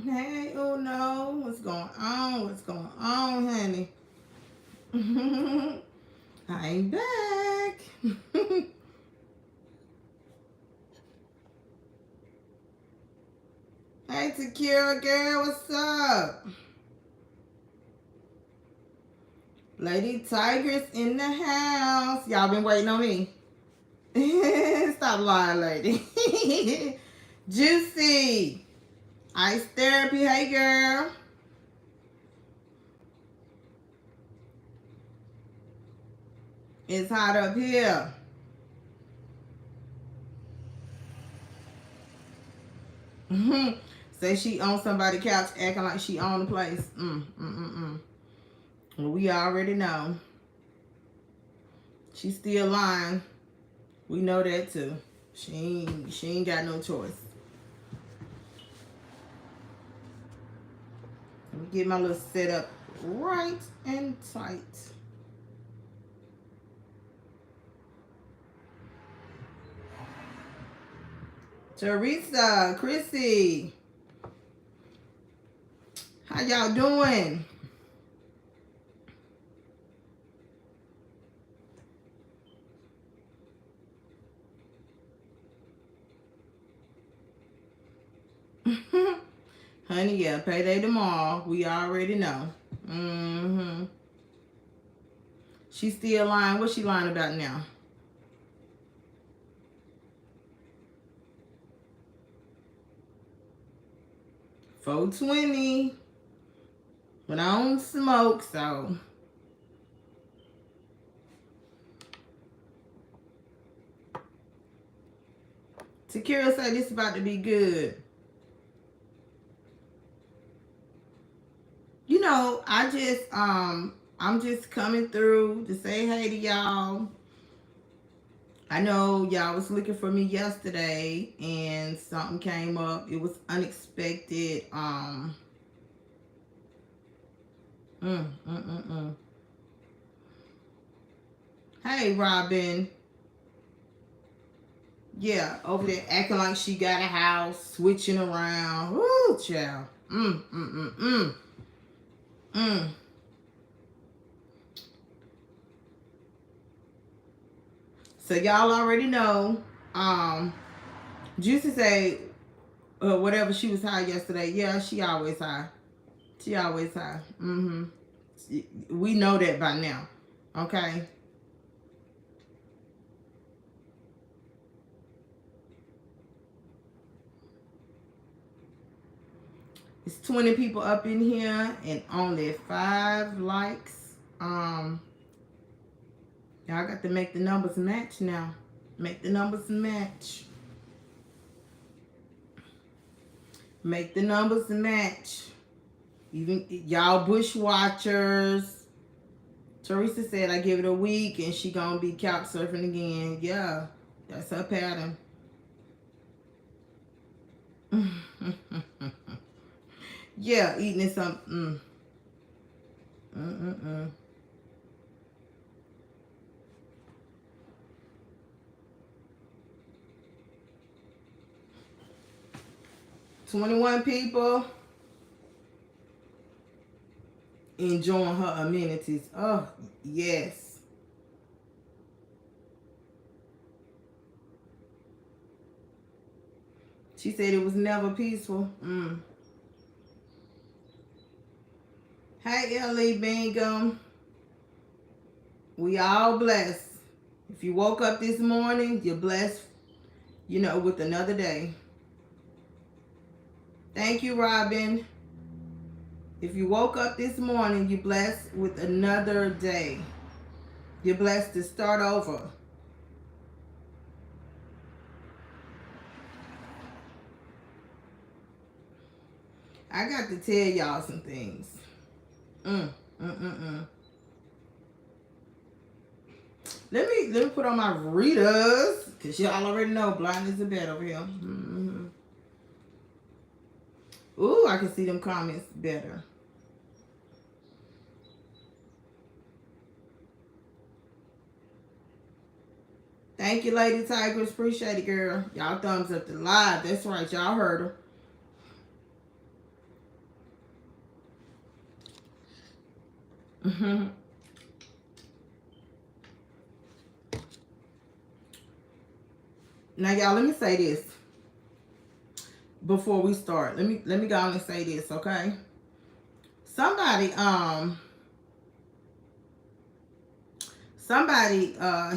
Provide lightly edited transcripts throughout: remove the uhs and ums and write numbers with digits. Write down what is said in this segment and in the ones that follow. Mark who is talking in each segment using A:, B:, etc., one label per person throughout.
A: Hey, oh no, what's going on? What's going on, honey? I'm back. Hey, Takira girl, what's up? Lady Tigress in the house. Y'all been waiting on me. Stop lying, lady. Juicy. Ice therapy. Hey, girl. It's hot up here. Say she on somebody's couch acting like she own the place. Well, we already know. She still lying. We know that too. She ain't got no choice. Let me get my little setup right and tight. Teresa, Chrissy, how y'all doing? Honey, yeah, payday tomorrow. We already know. She's still lying. What's she lying about now? $4.20. But I don't smoke, so. Takira said this about to be good. You know, I'm just coming through to say hey to y'all. I know y'all was looking for me yesterday and something came up. It was unexpected. Hey, Robin. Yeah, over there acting like she got a house, switching around. Woo, child. So y'all already know. Juicy say whatever, she was high yesterday. Yeah, she always high. She always high. We know that by now. Okay. It's 20 people up in here and only 5 likes. Y'all got to make the numbers match now. Make the numbers match. Make the numbers match. Even y'all bush watchers. Teresa said I give it a week and she gonna be couch surfing again. Yeah, that's her pattern. Yeah, eating something. 21 people enjoying her amenities. Oh, yes. She said it was never peaceful. Hey, Ellie Bingham. We all blessed. If you woke up this morning, you're blessed, with another day. Thank you, Robin. If you woke up this morning, you're blessed with another day. You're blessed to start over. I got to tell y'all some things. Let me put on my readers, because y'all already know blind is the bed over here. Ooh, I can see them comments better. Thank you, Lady Tigers. Appreciate it, girl. Y'all thumbs up the live. That's right. Y'all heard her. Now, y'all, let me say this before we start. Let me go on and say this, okay? Somebody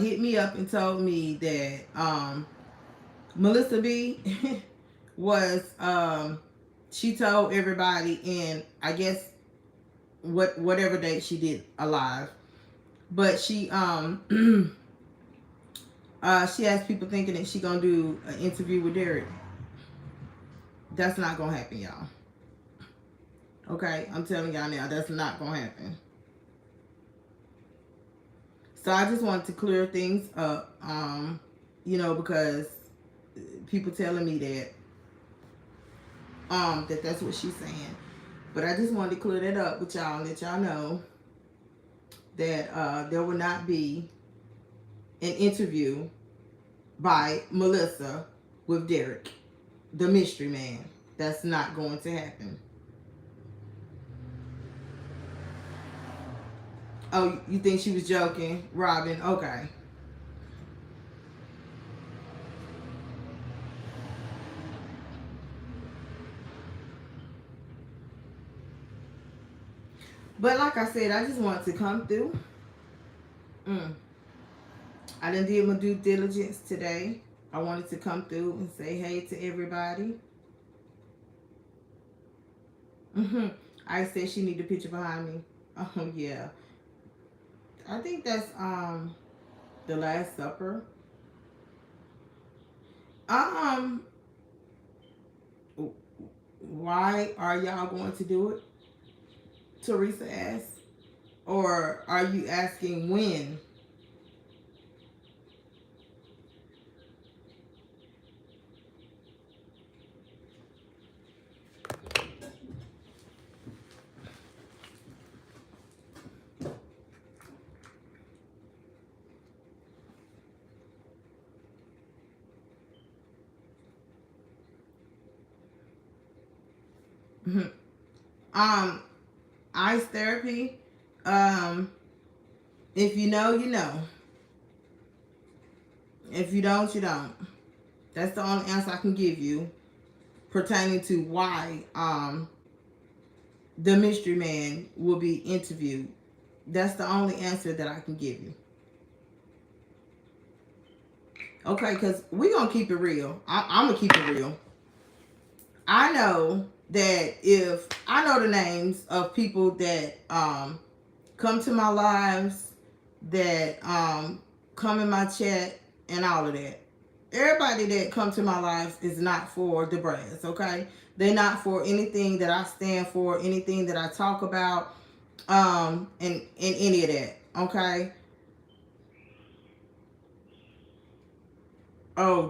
A: hit me up and told me that Melissa B was she told everybody, and I guess whatever date she did a live, but she she has people thinking that she gonna do an interview with Derek. That's not gonna happen, y'all. Okay, I'm telling y'all now, that's not gonna happen. So I just wanted to clear things up, you know, because people telling me that that's what she's saying. But I just wanted to clear that up with y'all and let y'all know that there will not be an interview by Melissa with Derek, the mystery man. That's not going to happen. Oh, you think she was joking, Robin? Okay. But like I said, I just wanted to come through. I done did my due diligence today. I wanted to come through and say hey to everybody. I said she need a picture behind me. Oh yeah. I think that's the Last Supper. Why are y'all going to do it? Teresa asked. Or are you asking when? Ice therapy. If you know, you know. If you don't, you don't. That's the only answer I can give you pertaining to why the mystery man will be interviewed. That's the only answer that I can give you. Okay, because we're going to keep it real. I'm going to keep it real. I know that if I know the names of people that come to my lives, that come in my chat and all of that. Everybody that come to my lives is not for the brass, okay? They're not for anything that I stand for, anything that I talk about, and any of that, okay?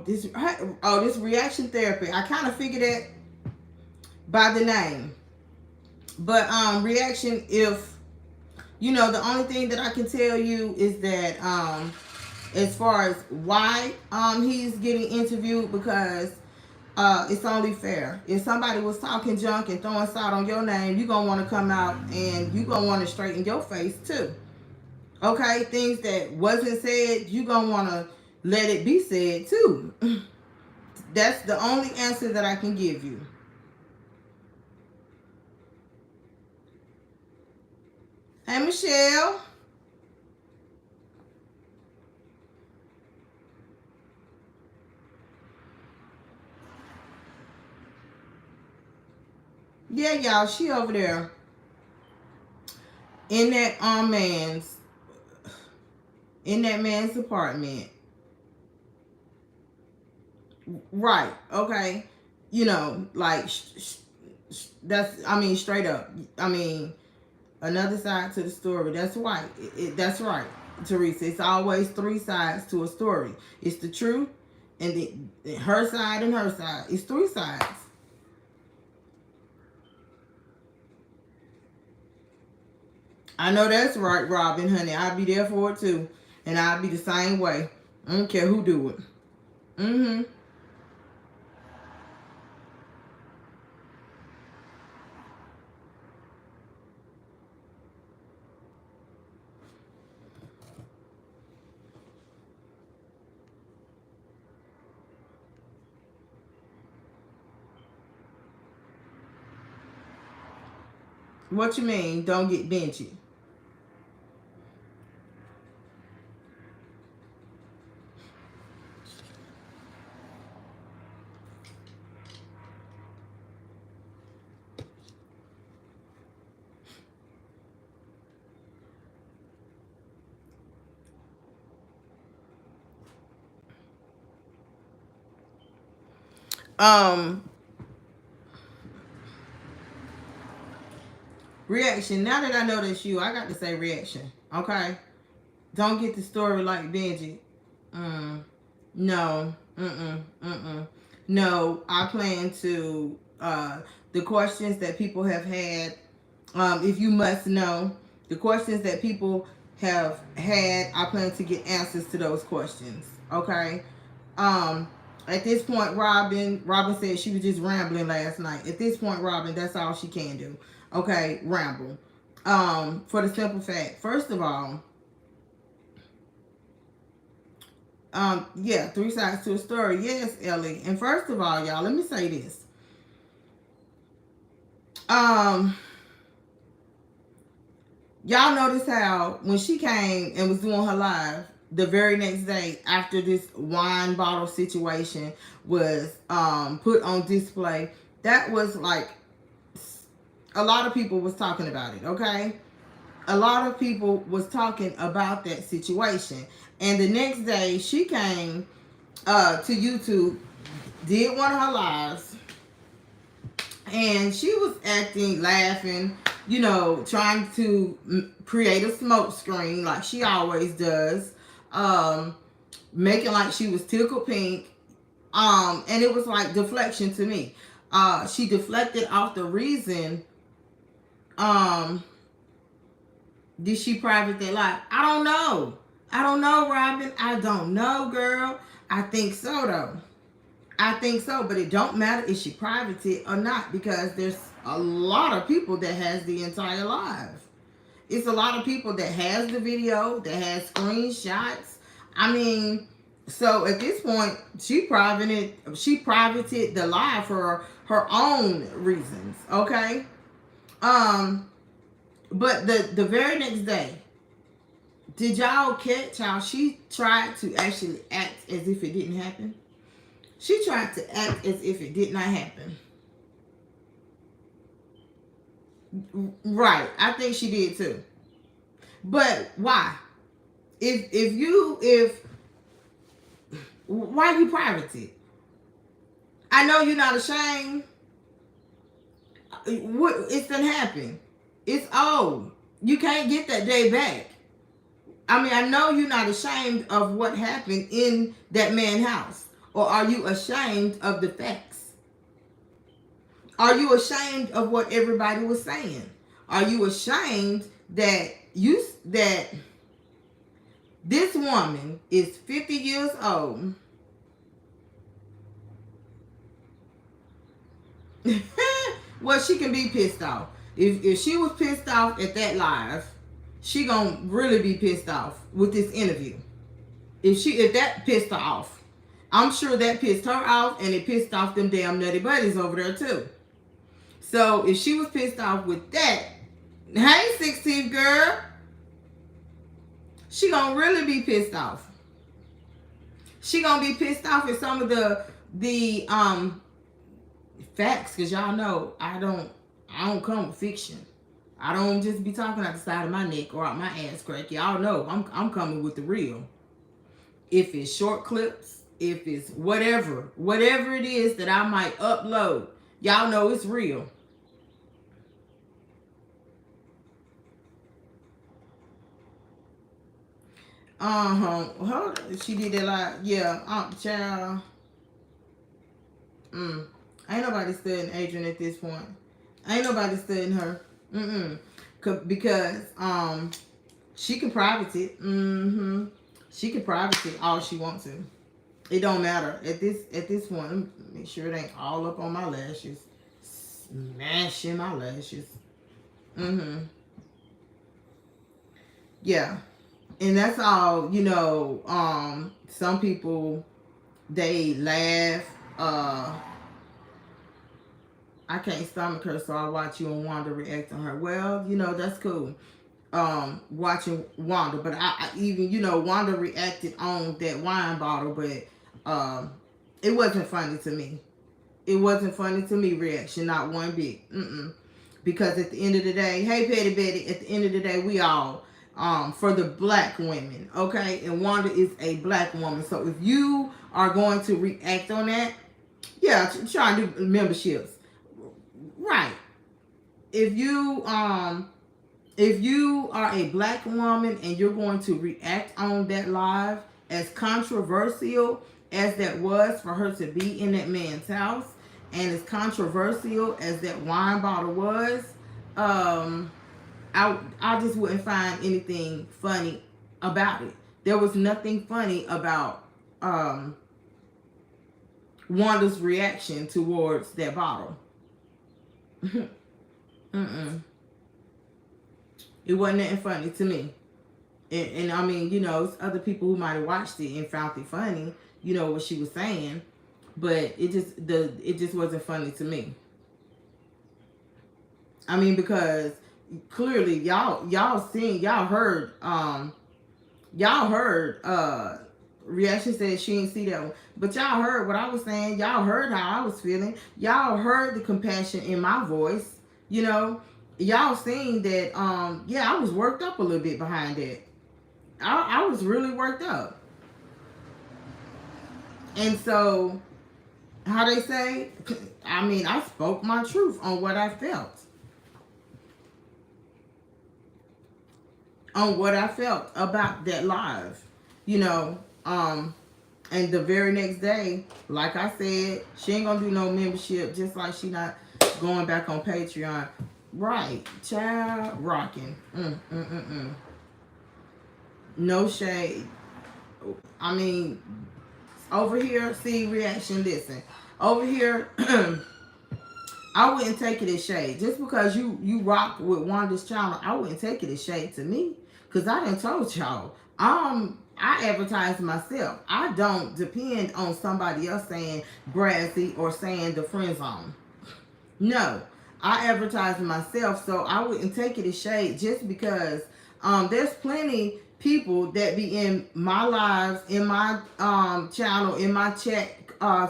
A: This reaction therapy. I kind of figured it by the name. But reaction, if you know, the only thing that I can tell you is that as far as why he's getting interviewed, because it's only fair. If somebody was talking junk and throwing salt on your name, you're gonna want to come out and you're gonna want to straighten your face too. Okay, things that wasn't said, you're gonna want to let it be said too. That's the only answer that I can give you. Hey, Michelle. Yeah, y'all, she over there in that man's apartment. Right. Okay. You know, like that's, I mean, straight up. I mean, another side to the story. That's right. That's right, Teresa. It's always three sides to a story. It's the truth, and her side and her side. It's three sides. I know that's right, Robin, honey. I'll be there for it too, and I'll be the same way. I don't care who do it. Mm-hmm. What you mean? Don't get benchy. Um, Reaction. Now that I know that's you, I got to say reaction. Okay. Don't get the story like Benji. No. No, I plan to the questions that people have had. If you must know, the questions that people have had, I plan to get answers to those questions. Okay. Um, at this point, Robin said she was just rambling last night. At this point, Robin, that's all she can do. Okay, ramble. For the simple fact, first of all, yeah, three sides to a story. Yes, Ellie. And first of all, y'all, let me say this. Um, y'all notice how when she came and was doing her live the very next day after this wine bottle situation was put on display, that was like a lot of people was talking about it, okay? A lot of people was talking about that situation. And the next day she came to YouTube, did one of her lives, and she was acting, laughing, you know, trying to create a smoke screen like she always does, making like she was tickled pink, and it was like deflection to me. She deflected off the reason. Did she private that live? I don't know. I don't know, Robin. I don't know, girl. I think so though. I think so, but it don't matter if she privated or not, because there's a lot of people that has the entire live. It's a lot of people that has the video, that has screenshots. I mean, so at this point, she privated the live for her own reasons. Okay. But the very next day, did y'all catch how she tried to actually act as if it didn't happen? She tried to act as if it did not happen. Right. I think she did too. But why? If why you privated? I know you're not ashamed. What, it's done happened. It's old. You can't get that day back. I mean, I know you're not ashamed of what happened in that man's house. Or are you ashamed of the facts? Are you ashamed of what everybody was saying? Are you ashamed that this woman is 50 years old? Well, she can be pissed off. If she was pissed off at that live, she gonna really be pissed off with this interview. If that pissed her off, I'm sure that pissed her off, and it pissed off them damn nutty buddies over there too. So if she was pissed off with that, hey 16th girl, she gonna really be pissed off. She gonna be pissed off at some of the facts, because y'all know I don't come with fiction. I don't just be talking out the side of my neck or out my ass crack. Y'all know I'm coming with the real. If it's short clips, if it's whatever it is that I might upload, y'all know it's real. She did that like, yeah, child. Ain't nobody studying Adrian at this point. Ain't nobody studying her. Because she can private it. She can private it all she wants to. It don't matter at this point. Let me make sure it ain't all up on my lashes, smashing my lashes. Yeah, and that's all. You know, some people, they laugh. I can't stomach her, so I watch you and Wanda react on her. Well, you know, that's cool. Watching Wanda, but I even, you know, Wanda reacted on that wine bottle, but it wasn't funny to me. It wasn't funny to me, reaction, not one bit. Because at the end of the day, hey Petty Betty, at the end of the day, we all for the black women, okay? And Wanda is a black woman. So if you are going to react on that, yeah, try to do memberships. Right. If you are a black woman and you're going to react on that live, as controversial as that was for her to be in that man's house, and as controversial as that wine bottle was, I just wouldn't find anything funny about it. There was nothing funny about Wanda's reaction towards that bottle. It wasn't nothing funny to me. And I mean, you know, it's other people who might have watched it and found it funny, you know, what she was saying, but it just wasn't funny to me. I mean, because clearly y'all heard reaction said she didn't see that one, but y'all heard what I was saying. Y'all heard how I was feeling. Y'all heard the compassion in my voice. You know, y'all seen that. Yeah, I was worked up a little bit behind that. I was really worked up, and so how they say, I mean, I spoke my truth on what I felt. On what I felt about that live, you know, and the very next day, like I said, she ain't gonna do no membership, just like she not going back on Patreon. Right, child, rocking. No shade. I mean, over here, see, reaction, listen. Over here, I wouldn't take it as shade. Just because you rock with Wanda's channel, I wouldn't take it as shade to me. Because I done told y'all, I advertise myself. I don't depend on somebody else saying Brassy or saying the friend zone. No, I advertise myself, so I wouldn't take it as shade just because there's plenty people that be in my lives, in my channel, in my chat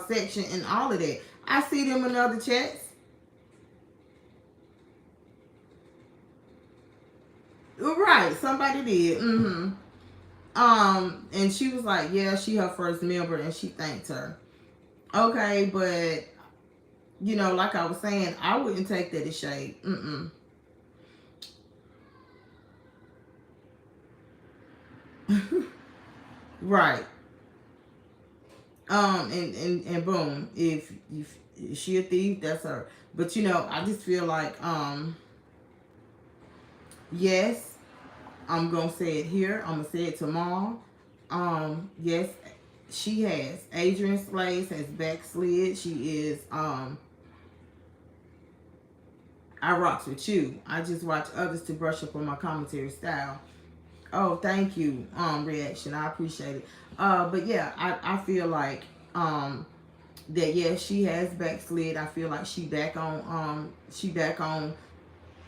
A: section, and all of that. I see them in other chats. Right, somebody did. And she was like, yeah, she her first member, and she thanked her. Okay, but you know, like I was saying, I wouldn't take that as shade. Right. And boom, if she a thief, that's her. But you know, I just feel like yes, I'm gonna say it here, I'm gonna say it tomorrow. Yes, she has. Adrian Slays has backslid. She is I rocks with you. I just watch others to brush up on my commentary style. Oh, thank you, reaction. I appreciate it. But yeah, I feel like that yes, she has backslid. I feel like she back on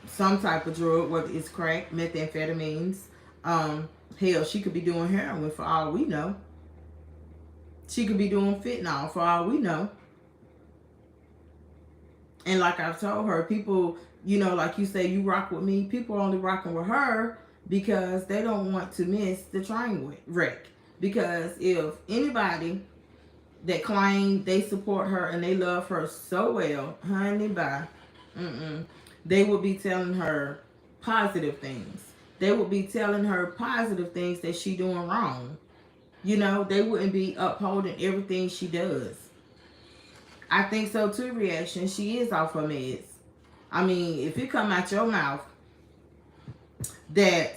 A: some type of drug, whether it's crack, methamphetamines. Hell, she could be doing heroin for all we know. She could be doing fentanyl for all we know. And like I've told her, people, you know, like you say, you rock with me. People are only rocking with her because they don't want to miss the train wreck. Because if anybody that claim they support her and they love her so well, honey, bye. They will be telling her positive things. They will be telling her positive things that she doing wrong. You know, they wouldn't be upholding everything she does. I think so too, reaction. She is off her meds. I mean, if it come out your mouth that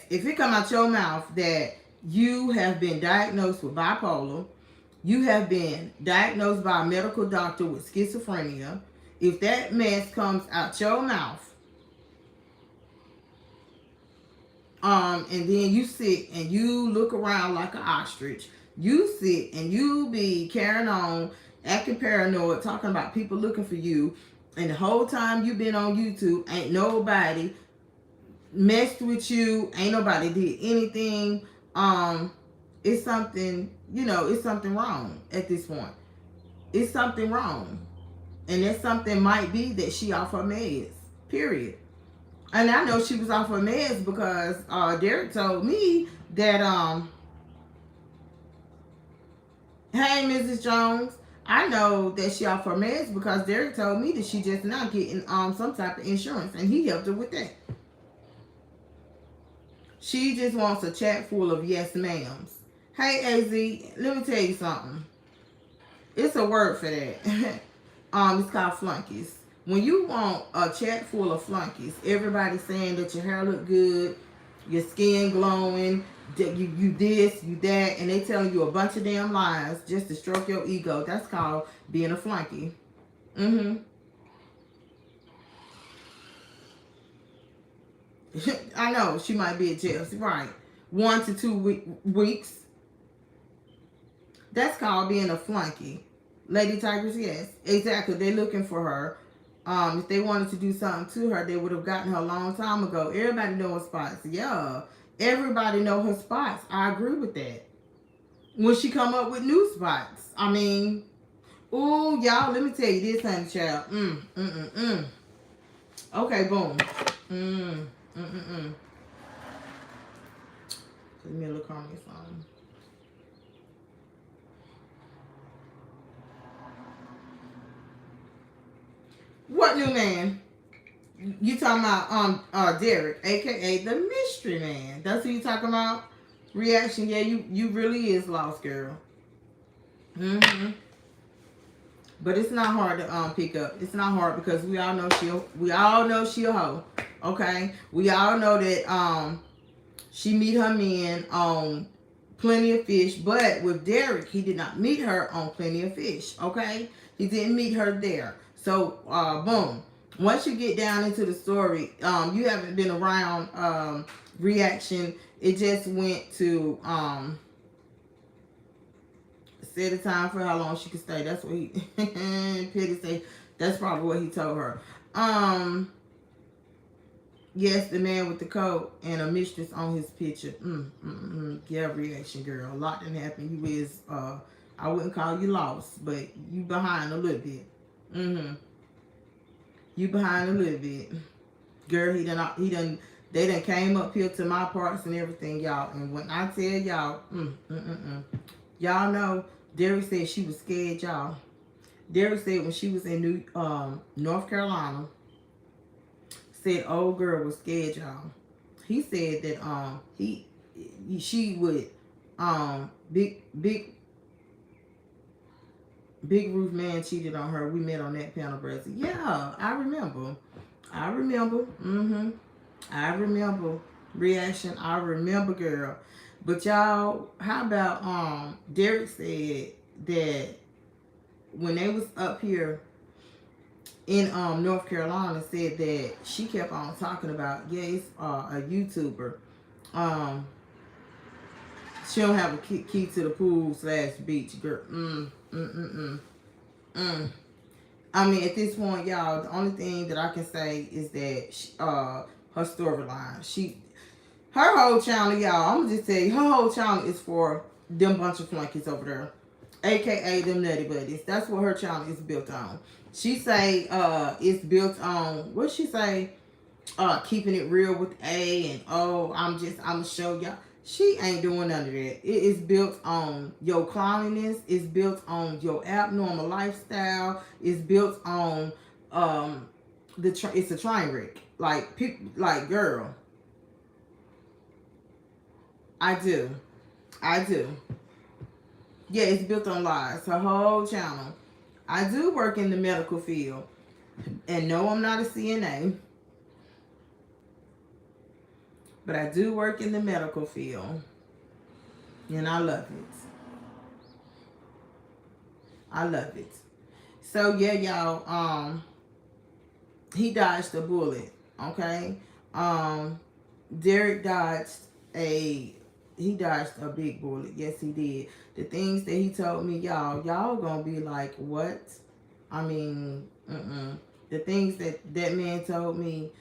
A: you have been diagnosed with bipolar, you have been diagnosed by a medical doctor with schizophrenia, if that mess comes out your mouth, and then you sit and you look around like an ostrich, you sit and you be carrying on, acting paranoid, talking about people looking for you, and the whole time you been on YouTube, ain't nobody messed with you, ain't nobody did anything. It's something, you know, it's something wrong at this point. It's something wrong. And that something might be that she off her meds. Period. And I know she was off her meds because Derek told me that hey, Mrs. Jones, I know that she off her meds because Derek told me that she just now getting some type of insurance, and he helped her with that. She just wants a chat full of yes ma'ams. Hey, AZ, let me tell you something. It's a word for that. It's called flunkies. When you want a chat full of flunkies, everybody's saying that your hair look good, your skin glowing, that you this, you that, and they telling you a bunch of damn lies just to stroke your ego. That's called being a flunky. I know she might be at jail, right? 1 to 2 weeks. That's called being a flunky. Lady Tigers, yes, exactly. They're looking for her. If they wanted to do something to her, they would have gotten her a long time ago. Everybody know her spots. Yeah, everybody know her spots. I agree with that. When she come up with new spots, I mean, ooh, y'all, let me tell you this, honey, child. Okay, boom. Let me look on this song. What new man? You talking about Derek, aka the mystery man. That's who you talking about? Reaction, yeah, you really is lost, girl. But it's not hard to pick up. It's not hard because we all know she a hoe. Okay? We all know that she meet her man on Plenty of Fish, but with Derek, he did not meet her on Plenty of Fish. Okay? He didn't meet her there. So, boom. Once you get down into the story, you haven't been around reaction. It just went to set a time for how long she could stay. That's what he Petty say. That's probably what he told her. Yes, the man with the coat and a mistress on his picture. Yeah, reaction, girl. A lot didn't happen. You is I wouldn't call you lost, but you behind a little bit. You behind a little bit. Girl, they done came up here to my parts and everything, y'all. And when I tell y'all, y'all know, Derek said she was scared, y'all. Derek said when she was in North Carolina, said old girl was scared, y'all. He said that she would Big Roof Man cheated on her. We met on that panel, brother. Yeah, I remember. I remember. Reaction. I remember, girl. But y'all, how about Derek said that when they was up here in North Carolina, said that she kept on talking about, it's a YouTuber. She don't have a key to the pool / beach, girl. I mean, at this point, y'all, the only thing that I can say is that her storyline, her whole channel, y'all, I'm gonna just tell you, her whole channel is for them bunch of flunkies over there, aka them nutty buddies. That's what her channel is built on. She say it's built on, what she say, keeping it real with A and O. I'm gonna show y'all. She ain't doing none of that. It is built on your cleanliness. It's built on your abnormal lifestyle. It's built on it's a train wreck. Like people, like girl, I do, I do. Yeah, it's built on lies. Her whole channel. I do work in the medical field, and no, I'm not a CNA, but I do work in the medical field, and I love it. I love it. So yeah, y'all. He dodged a bullet. Okay. Um, Derek dodged a he dodged a big bullet. Yes, he did. The things that he told me, y'all gonna be like, what? I mean, the things that man told me,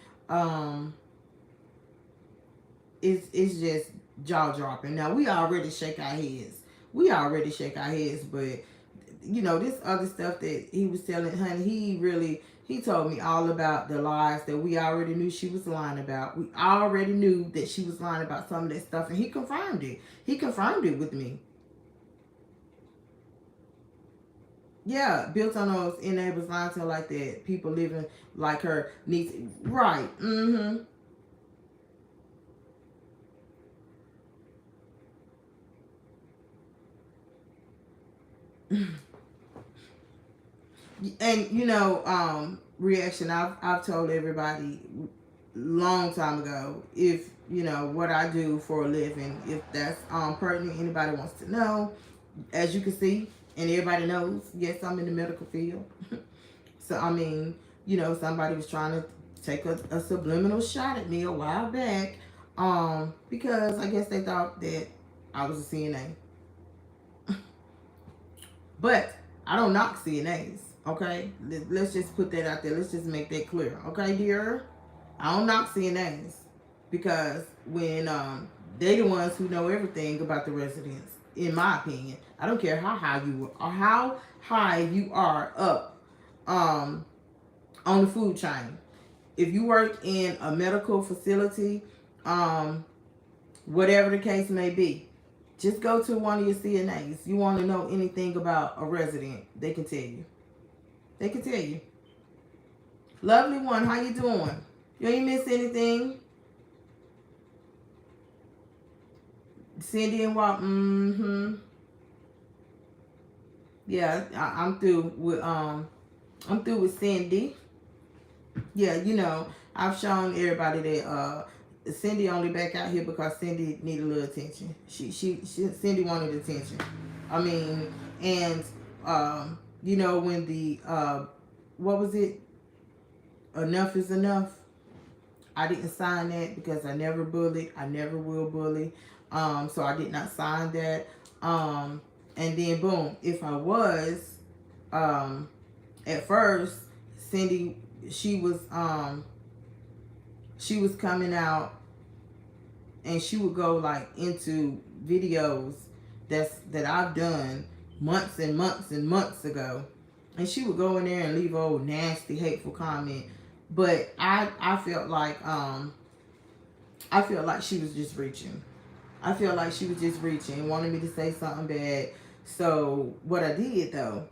A: it's just jaw dropping. Now we already shake our heads. We already shake our heads, but you know, this other stuff that he was telling, honey, he told me all about the lies that we already knew she was lying about. We already knew that she was lying about some of that stuff, and he confirmed it. He confirmed it with me. Yeah, built on those enablers lying to her like that. People living like her needs, right. And you know, reaction, I've told everybody long time ago, if you know what I do for a living, if that's pertinent, anybody wants to know, as you can see, and everybody knows, yes, I'm in the medical field. So I mean, you know, somebody was trying to take a subliminal shot at me a while back, because I guess they thought that I was a CNA. But I don't knock CNAs, okay? Let's just put that out there. Let's just make that clear, okay, dear? I don't knock CNAs, because when they the ones who know everything about the residents, in my opinion. I don't care how high you are up on the food chain. If you work in a medical facility, whatever the case may be, just go to one of your CNAs. You want to know anything about a resident, they can tell you. They can tell you. Lovely one, how you doing? You ain't miss anything? Cindy and Walt, yeah, I'm through with Cindy. Yeah, you know, I've shown everybody that Cindy only back out here because Cindy needed a little attention. She Cindy wanted attention. I mean, and you know, when the what was it? Enough is enough. I didn't sign that because I never bullied. I never will bully. So I did not sign that. And then boom, if I was, at first, Cindy, she was coming out, and she would go like into videos that I've done months and months and months ago, and she would go in there and leave a old nasty, hateful comment. But I felt like she was just reaching. I feel like she was just reaching, wanted me to say something bad. So what I did though,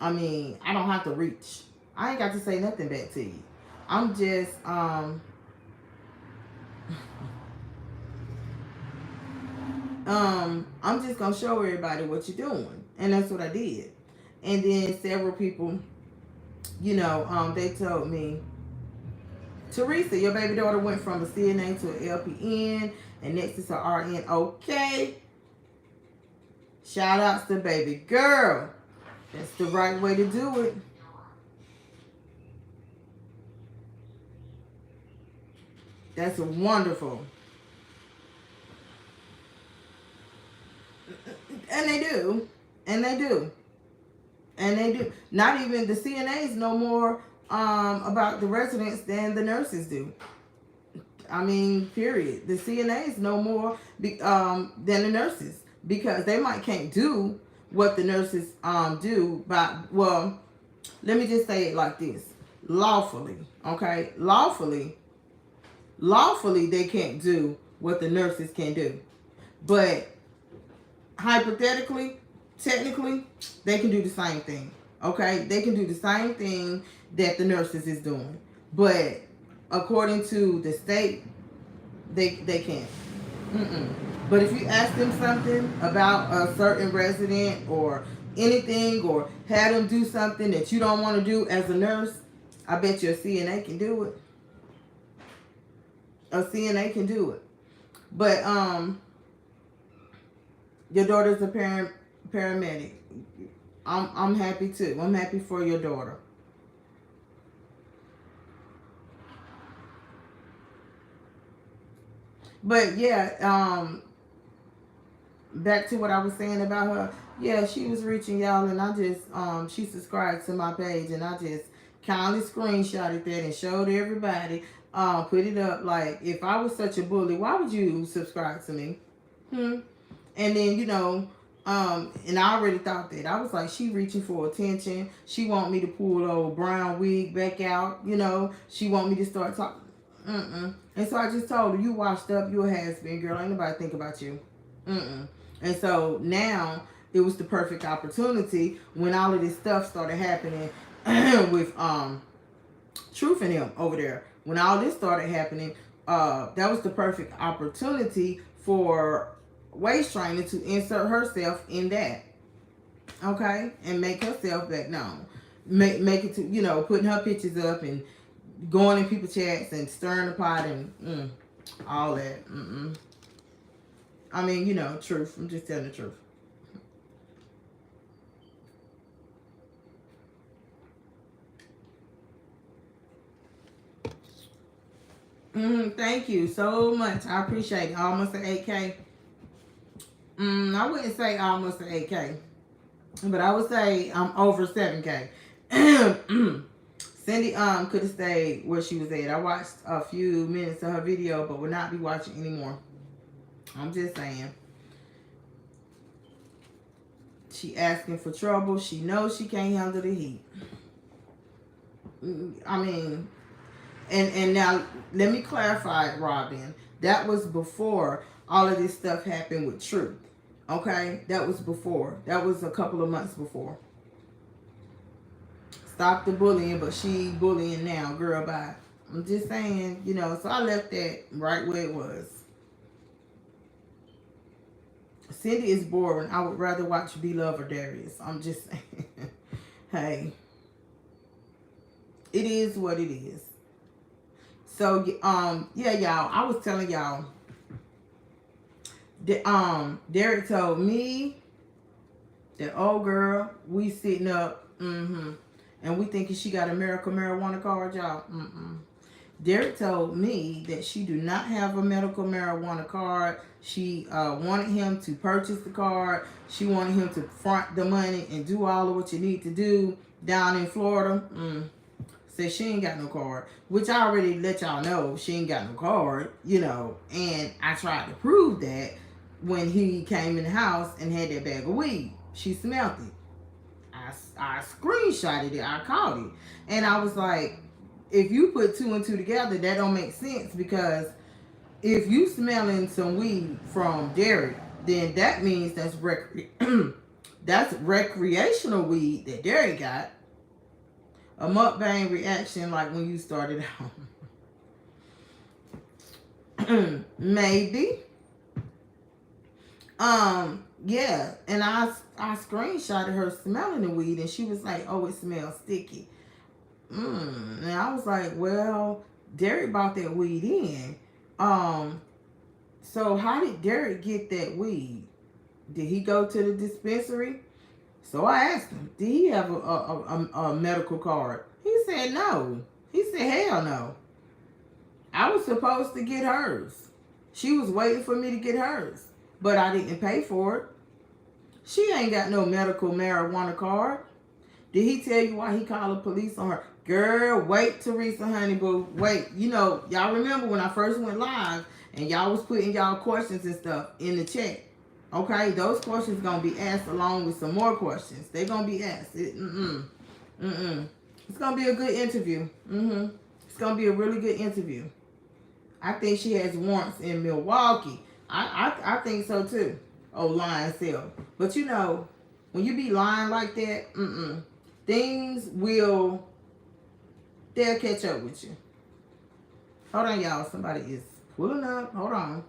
A: I mean, I don't have to reach. I ain't got to say nothing back to you. I'm just I'm just gonna show everybody what you're doing, and that's what I did. And then several people, you know, they told me, Teresa, your baby daughter went from a CNA to an LPN, and next is a RN. Okay. Shout outs to baby girl. That's the right way to do it. That's wonderful. And they do. And they do. And they do. Not even the CNAs know more about the residents than the nurses do. I mean, period. The CNAs know more than the nurses, because they might can't do what the nurses do. But well, let me just say it like this. Lawfully, okay? Lawfully, they can't do what the nurses can do. But hypothetically, technically, they can do the same thing. Okay? They can do the same thing that the nurses is doing. But according to the state, they can't. But if you ask them something about a certain resident or anything, or have them do something that you don't want to do as a nurse, I bet you a CNA can do it. A CNA can do it. But your daughter's a paramedic. I'm happy too. I'm happy for your daughter. But yeah, back to what I was saying about her. Yeah, she was reaching y'all, and I just she subscribed to my page, and I just kindly screenshotted that and showed everybody. Put it up. Like, if I was such a bully, why would you subscribe to me? And then, you know, and I already thought that. I was like, she reaching for attention. She want me to pull old brown wig back out. You know, she want me to start talking. And so I just told her, you washed up, you a has-been, girl. Ain't nobody think about you. And so now it was the perfect opportunity when all of this stuff started happening with Truth and him over there. When all this started happening, that was the perfect opportunity for waist trainer to insert herself in that. Okay? And make herself back known. Make it to, you know, putting her pictures up and going in people's chats and stirring the pot and all that. I mean, you know, truth. I'm just telling the truth. Thank you so much. I appreciate it. Almost an 8K. I wouldn't say almost an 8K, but I would say I'm over 7K. Cindy could have stayed where she was at. I watched a few minutes of her video, but will not be watching anymore. I'm just saying. She asking for trouble. She knows she can't handle the heat. I mean, and now let me clarify, Robin. That was before all of this stuff happened with Truth. Okay? That was before. That was a couple of months before. Stop the bullying, but she bullying now. Girl, bye. I'm just saying, you know, so I left that right where it was. Cindy is boring. I would rather watch Beloved or Darius. I'm just saying. Hey. It is what it is. So, yeah, y'all. I was telling y'all. Derek told me that old girl, we sitting up, and we thinking she got a medical marijuana card, y'all. Derek told me that she do not have a medical marijuana card. She wanted him to purchase the card. She wanted him to front the money and do all of what you need to do down in Florida. Said she ain't got no card, which I already let y'all know she ain't got no card, you know. And I tried to prove that when he came in the house and had that bag of weed. She smelled it. I screenshotted it. I caught it. And I was like, if you put two and two together, that don't make sense, because if you smelling some weed from Derek, then that means that's that's recreational weed that Derek got. A mukbang reaction like when you started out. Maybe. Yeah, and I screenshotted her smelling the weed, and she was like, oh, it smells sticky. And I was like, well, Derek bought that weed in. So how did Derek get that weed? Did he go to the dispensary? So I asked him, did he have a medical card? He said no. He said, hell no. I was supposed to get hers. She was waiting for me to get hers, but I didn't pay for it. She ain't got no medical marijuana card. Did he tell you why he called the police on her? Girl, wait, Teresa, honey boo, wait. You know, y'all remember when I first went live and y'all was putting y'all questions and stuff in the chat. Okay, those questions gonna be asked along with some more questions. They're gonna be asked. Mm-mm. It's gonna be a good interview. It's gonna be a really good interview. I think she has warrants in Milwaukee. I think so too. Oh, lying self. But you know, when you be lying like that, things will, they'll catch up with you. Hold on, y'all. Somebody is pulling up. Hold on.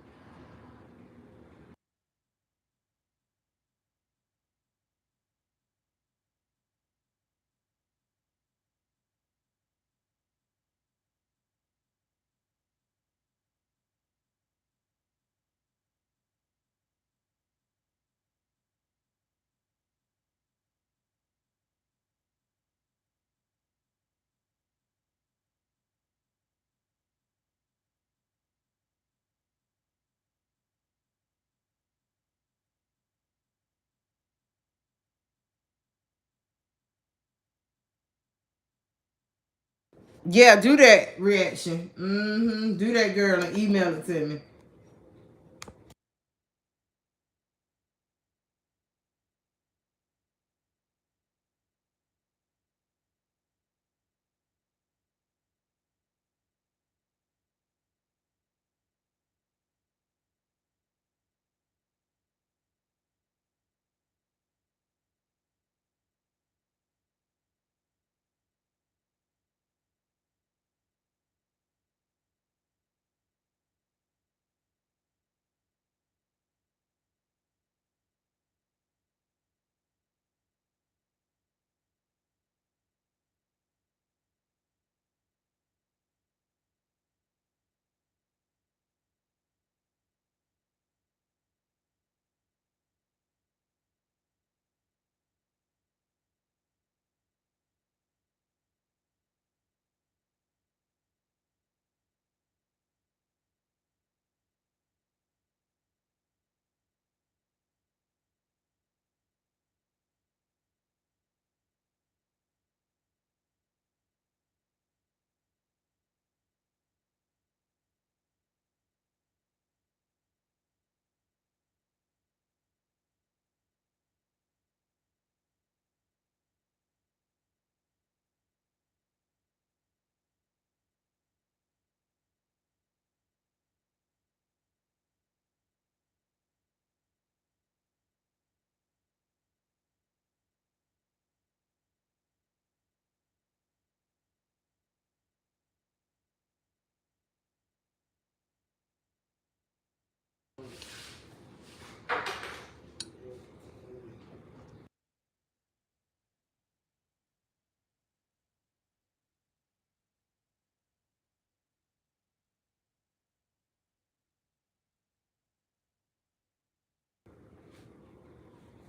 A: Yeah, do that reaction. Do that, girl, and email it to me.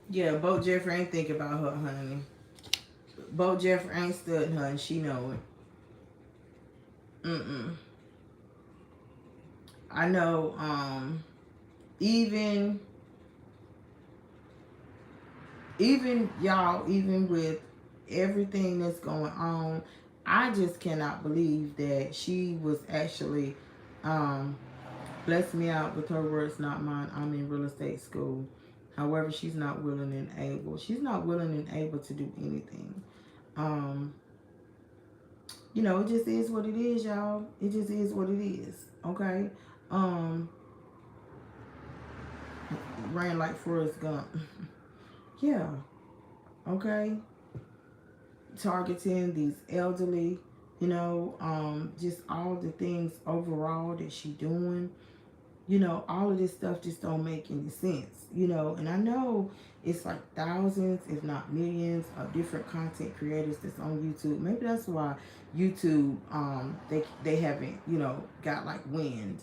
A: Yeah, Bo Jeffrey ain't think about her, honey. Bo Jeffrey ain't studying her, and she know it. I know. Even y'all, even with everything that's going on, I just cannot believe that she was actually um blessed me out with her words, not mine. I'm in real estate school. However, she's not willing and able. She's not willing and able to do anything. Um, it just is what it is, y'all. It just is what it is. Okay. Um, ran like Forrest Gump. Yeah. Okay. Targeting these elderly, just all the things overall that she doing, all of this stuff just don't make any sense, and I know it's like thousands, if not millions, of different content creators that's on YouTube. Maybe that's why YouTube, they haven't, got like wind.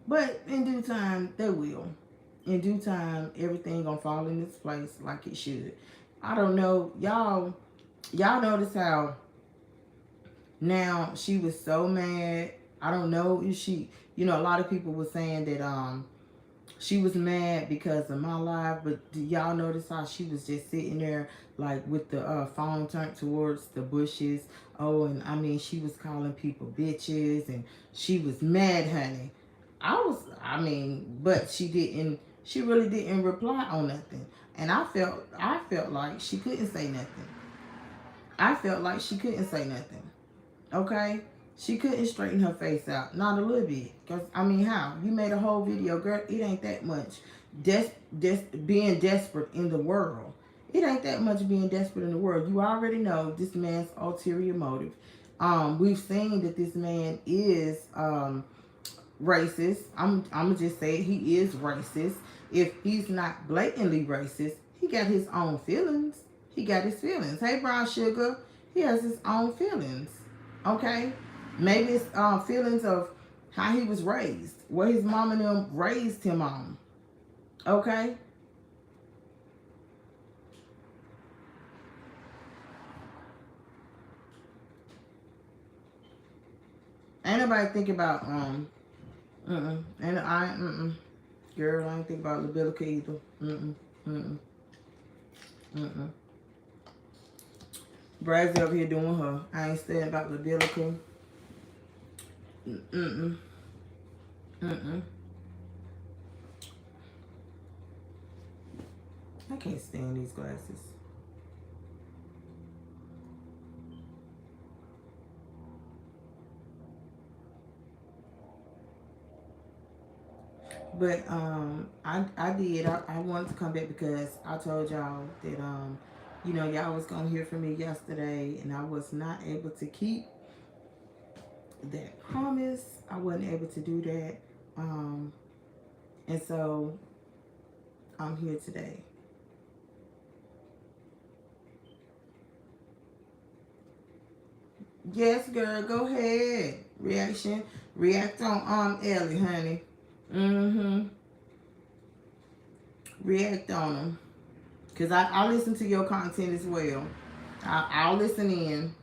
A: But in due time, they will. In due time, everything gonna fall in its place like it should. I don't know, y'all notice how now she was so mad. I don't know if she, a lot of people were saying that she was mad because of my life, but do y'all notice how she was just sitting there like with the phone turned towards the bushes? Oh, and I mean, she was calling people bitches, and she was mad, honey. I mean, but she really didn't reply on nothing. And I felt like she couldn't say nothing. I felt like she couldn't say nothing. Okay? She couldn't straighten her face out. Not a little bit. Because, I mean, how? You made a whole video, girl. It ain't that much. Being desperate in the world. It ain't that much being desperate in the world. You already know this man's ulterior motive. We've seen that this man is racist. I'm gonna just say it, he is racist. If he's not blatantly racist, he got his own feelings. He got his feelings. Hey, brown sugar, he has his own feelings. Okay, maybe it's feelings of how he was raised, what his mom and them raised him on. Okay. Ain't nobody think about and girl, I ain't think about Libica either. Brad's over here doing her. I ain't studying about Libica. I can't stand these glasses. But I wanted to come back because I told y'all that you know, y'all was gonna hear from me yesterday, and I was not able to keep that promise. I wasn't able to do that, and so I'm here today. Yes, girl, go ahead. React on Ellie, honey. React on them. Because I listen to your content as well. I'll listen in.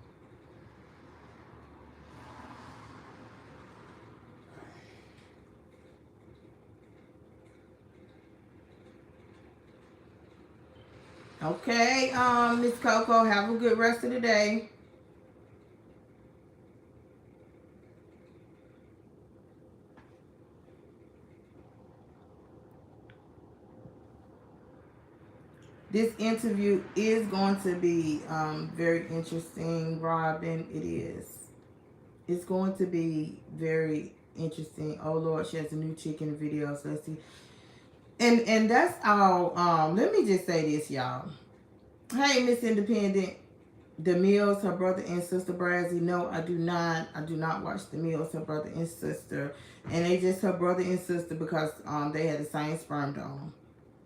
A: Okay, Miss Coco, have a good rest of the day. This interview is going to be very interesting, Robin. It is. It's going to be very interesting. Oh Lord, she has a new chicken video. So let's see. And that's all. Let me just say this, y'all. Hey, Miss Independent. The Mills, her brother and sister Brazzy. No, I do not. I do not watch The Mills, her brother and sister. And they just her brother and sister because they had the same sperm donor.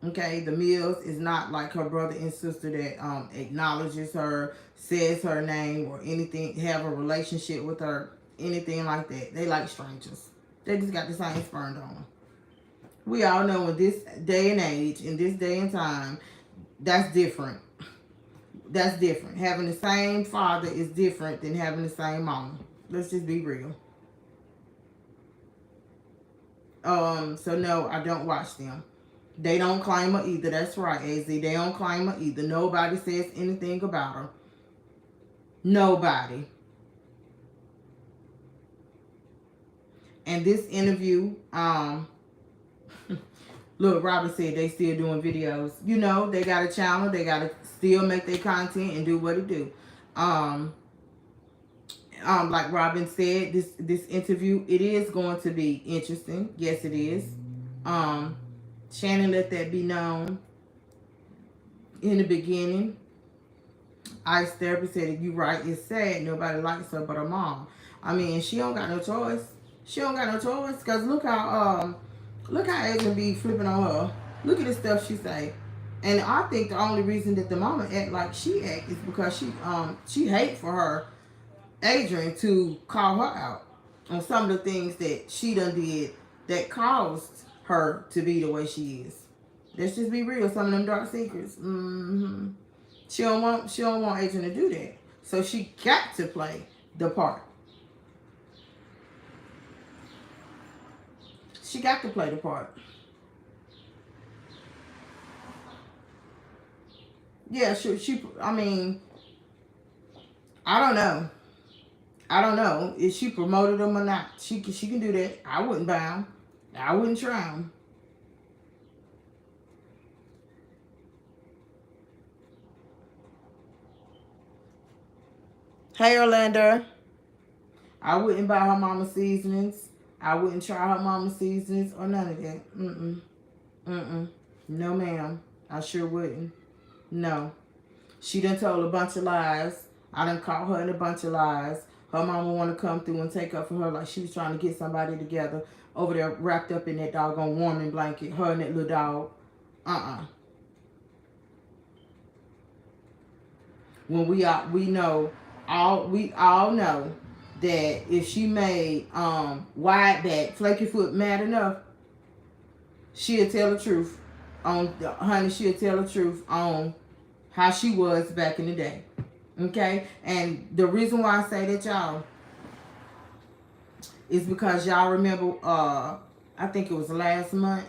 A: Okay, The Mills is not like her brother and sister that acknowledges her, says her name or anything, have a relationship with her, anything like that. They like strangers. They just got the same sperm donor. We all know in this day and age, in this day and time, that's different. That's different. Having the same father is different than having the same mama. Let's just be real. So no, I don't watch them. They don't claim her either. That's right, AZ. They don't claim her either. Nobody says anything about her. Nobody. And this interview, look, Robert said they still doing videos. You know, they got a channel. They got to still make their content and do what it do. Like Robin said, this interview, it is going to be interesting. Yes, it is. Shannon let that be known in the beginning. Ice therapy said, "You right, it's sad. Nobody likes her but her mom." I mean, she don't got no choice. She don't got no choice. Cause look how Adrian be flipping on her. Look at the stuff she say. And I think the only reason that the mama act like she act is because she hate for her, Adrian, to call her out on some of the things that she done did that caused her to be the way she is. Let's just be real. Some of them dark secrets. She don't want Adrian to do that. So she got to play the part. She got to play the part. Yeah, she I mean, I don't know. I don't know if she promoted them or not. She can do that. I wouldn't buy them. I wouldn't try them. Hey, Orlando. I wouldn't buy her mama seasonings. I wouldn't try her mama seasonings or none of that. No, ma'am. I sure wouldn't. No. She done told a bunch of lies. I done caught her in a bunch of lies. Her mama want to come through and take up for her like she was trying to get somebody together over there wrapped up in that doggone warming blanket. Her and that little dog. When we know we all know that if she made wide back flaky foot mad enough, she'll tell the truth she'll tell the truth on how she was back in the day. Okay? And the reason why I say that, y'all, is because y'all remember I think it was last month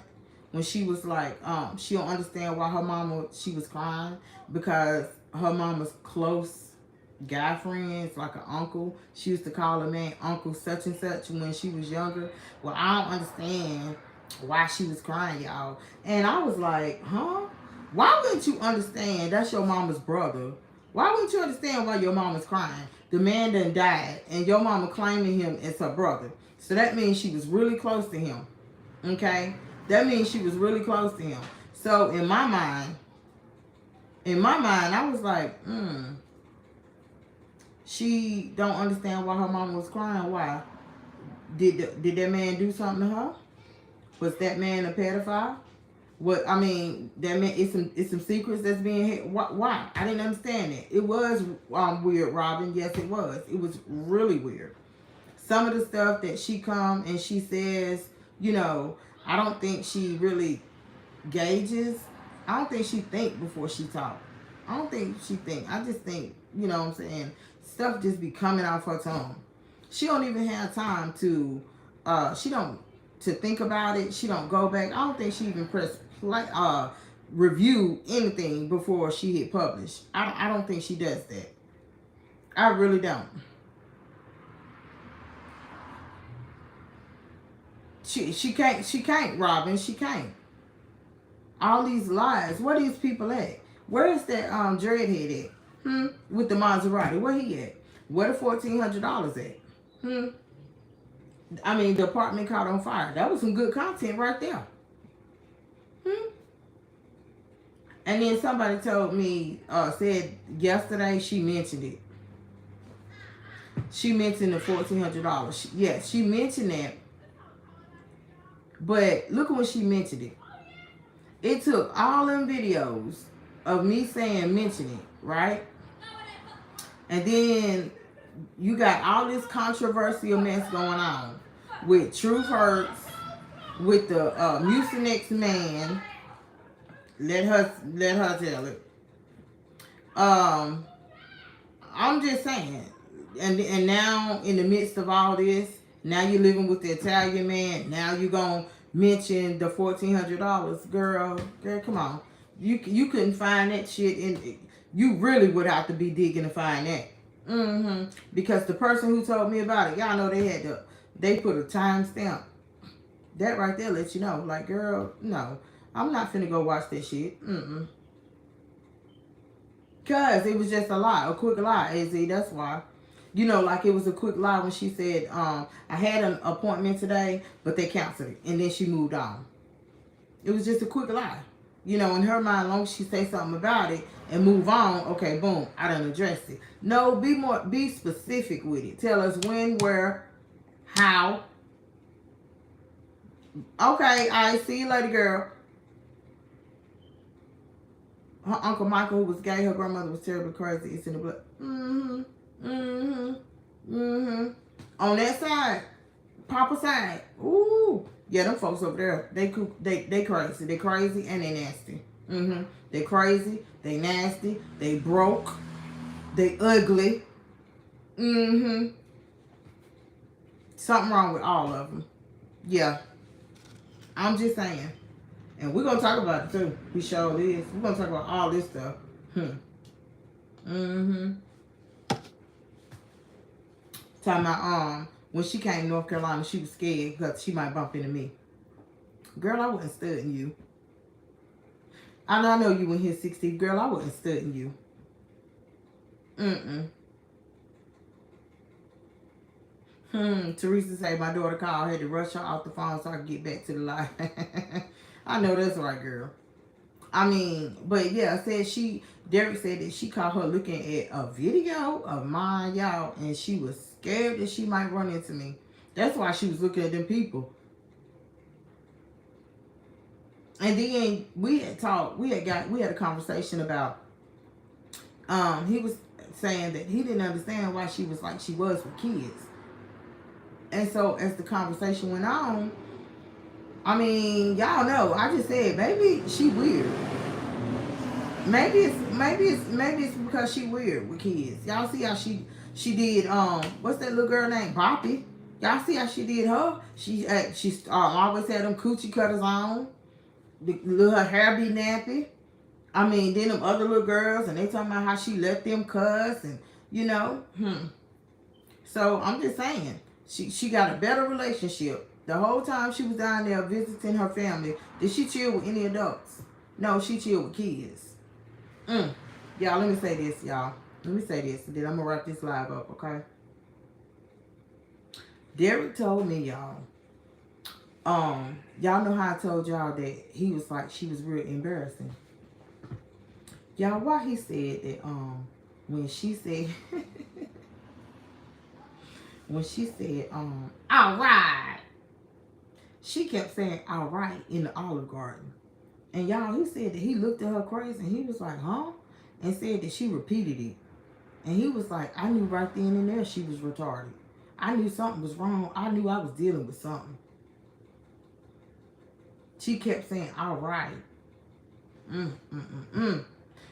A: when she was like, she don't understand why her mama, she was crying because her mama's close guy friends, like an uncle. She used to call a man Uncle such and such when she was younger. Well, I don't understand why she was crying, y'all. And I was like, huh? Why wouldn't you understand? That's your mama's brother. Why wouldn't you understand why your mama's crying? The man done died, and your mama claiming him as her brother. So that means she was really close to him. Okay? That means she was really close to him. So in my mind, I was like, she don't understand why her mama was crying. Why? Did that man do something to her? Was that man a pedophile? What, I mean, that man, it's some secrets that's being hid. Why? I didn't understand it. It was weird, Robin. Yes, it was. It was really weird. Some of the stuff that she come and she says, I don't think she really gauges. I don't think she think before she talk. I don't think she think. I just think, what I'm saying, stuff just be coming off her tongue. She don't even have time to, to think about it. She don't go back. I don't think she even review anything before she hit publish. I don't think she does that. I really don't. She can't, Robin. She can't. All these lies. Where these people at? Where is that dreadhead at? With the Maserati. Where he at? Where the $1,400 at? I mean, the apartment caught on fire. That was some good content right there. And then somebody told me, said yesterday she mentioned it. She mentioned the $1,400. Yes, she mentioned that. But look at when she mentioned it. It took all them videos of me saying mention it, right? And then you got all this controversial mess going on with Truth Hurts, with the Mucinex man. Let her tell it. I'm just saying. And now in the midst of all this, now you're living with the Italian man. Now you're gonna mention the $1,400, girl, come on. You couldn't find that shit in. You really would have to be digging to find that. Because the person who told me about it, y'all know they put a timestamp. That right there lets you know, like, girl, no, I'm not finna go watch that shit. Cause it was just a lie, a quick lie, AZ. That's why. Like it was a quick lie when she said, I had an appointment today, but they canceled it. And then she moved on. It was just a quick lie. In her mind, as long as she say something about it and move on, okay, boom, I done addressed it. No, be specific with it. Tell us when, where, how. Okay, I see you later, girl. Her Uncle Michael, who was gay, her grandmother was terribly crazy. It's in the blood. On that side, Papa side. Ooh. Yeah, them folks over there, they crazy. They crazy and they nasty. They crazy, they nasty, they broke, they ugly. Something wrong with all of them. Yeah. I'm just saying. And we're going to talk about it too. We sure is. We're going to talk about all this stuff. Talking about when she came to North Carolina, she was scared because she might bump into me. Girl, I wasn't studying you. I know you in here 60. Girl, I wasn't studying you. Teresa say my daughter called, had to rush her off the phone so I could get back to the live. I know that's right, girl. I mean, but yeah, Derek said that she caught her looking at a video of mine, y'all, and she was scared that she might run into me. That's why she was looking at them people. And then we had a conversation about, he was saying that he didn't understand why she was like she was with kids. And so as the conversation went on, I mean, y'all know, I just said, maybe she weird. Maybe it's because she weird with kids. Y'all see how she did, what's that little girl named Beauti? Y'all see how she did her? She always had them coochie cutters on. Her hair be nappy. I mean, then them other little girls, and they talking about how she let them cuss, and you know, So I'm just saying, she got a better relationship. The whole time she was down there visiting her family, did she chill with any adults? No, she chilled with kids. Y'all, let me say this, y'all. Let me say this, and then I'm gonna wrap this live up, okay? Derek told me, y'all. Y'all know how I told y'all that he was like, she was real embarrassing. Y'all, why he said that, when she said, all right, she kept saying, all right, in the Olive Garden. And y'all, he said that he looked at her crazy, and he was like, huh? And said that she repeated it. And he was like, I knew right then and there she was retarded. I knew something was wrong. I knew I was dealing with something. She kept saying, all right.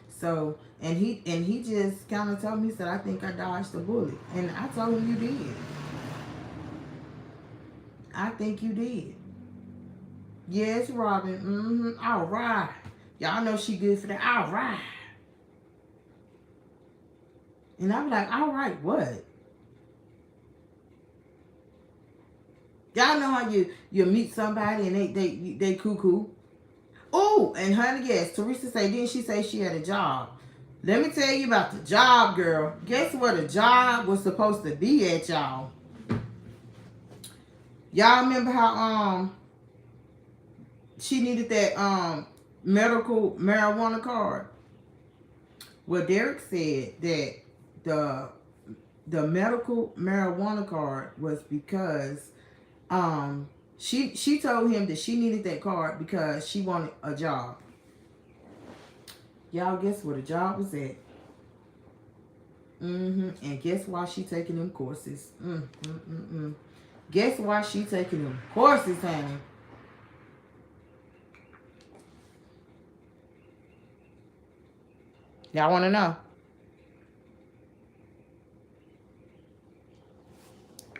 A: So, and he just kind of told me, he said, I think I dodged a bullet. And I told him, you did. I think you did. Yes, Robin. All right. Y'all know she good for that. All right. And I'm like, all right, what? Y'all know how you meet somebody and they cuckoo. Oh, and honey, yes, Teresa say, didn't she say she had a job? Let me tell you about the job, girl. Guess where the job was supposed to be at, y'all? Y'all remember how she needed that medical marijuana card? Well, Derek said that the medical marijuana card was because she told him that she needed that card because she wanted a job. Y'all, guess where the job was at? And guess why she taking them courses? Guess why she taking them courses, honey? Y'all want to know?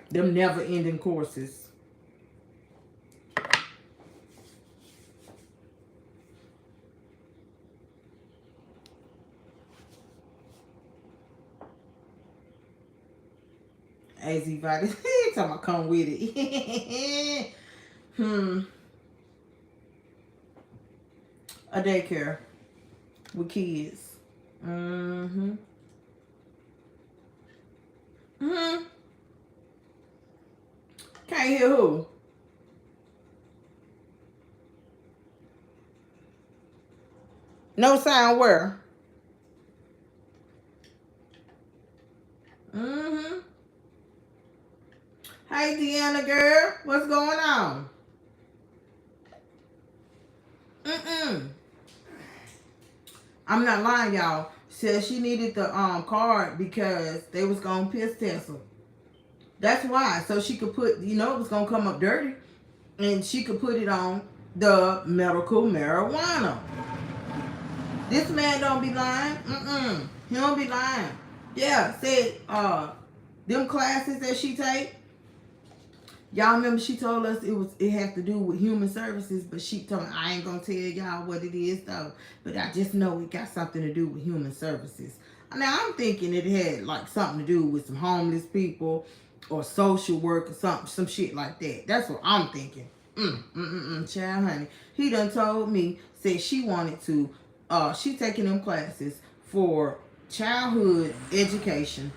A: Them never-ending courses. AZ Vitus, talking about come with it. A daycare with kids. Can't hear who? No sound where? Hey, Deanna girl, what's going on? I'm not lying, y'all. Said she needed the card because they was gonna piss test her. That's why. So she could put, it was gonna come up dirty, and she could put it on the medical marijuana. This man don't be lying. He don't be lying. Yeah, said them classes that she take. Y'all remember she told us it had to do with human services, but she told me, I ain't gonna tell y'all what it is though, but I just know it got something to do with human services. Now I'm thinking it had like something to do with some homeless people or social work or some shit like that. That's what I'm thinking. Child, honey. He done told me, said she wanted to, she taking them classes for childhood education.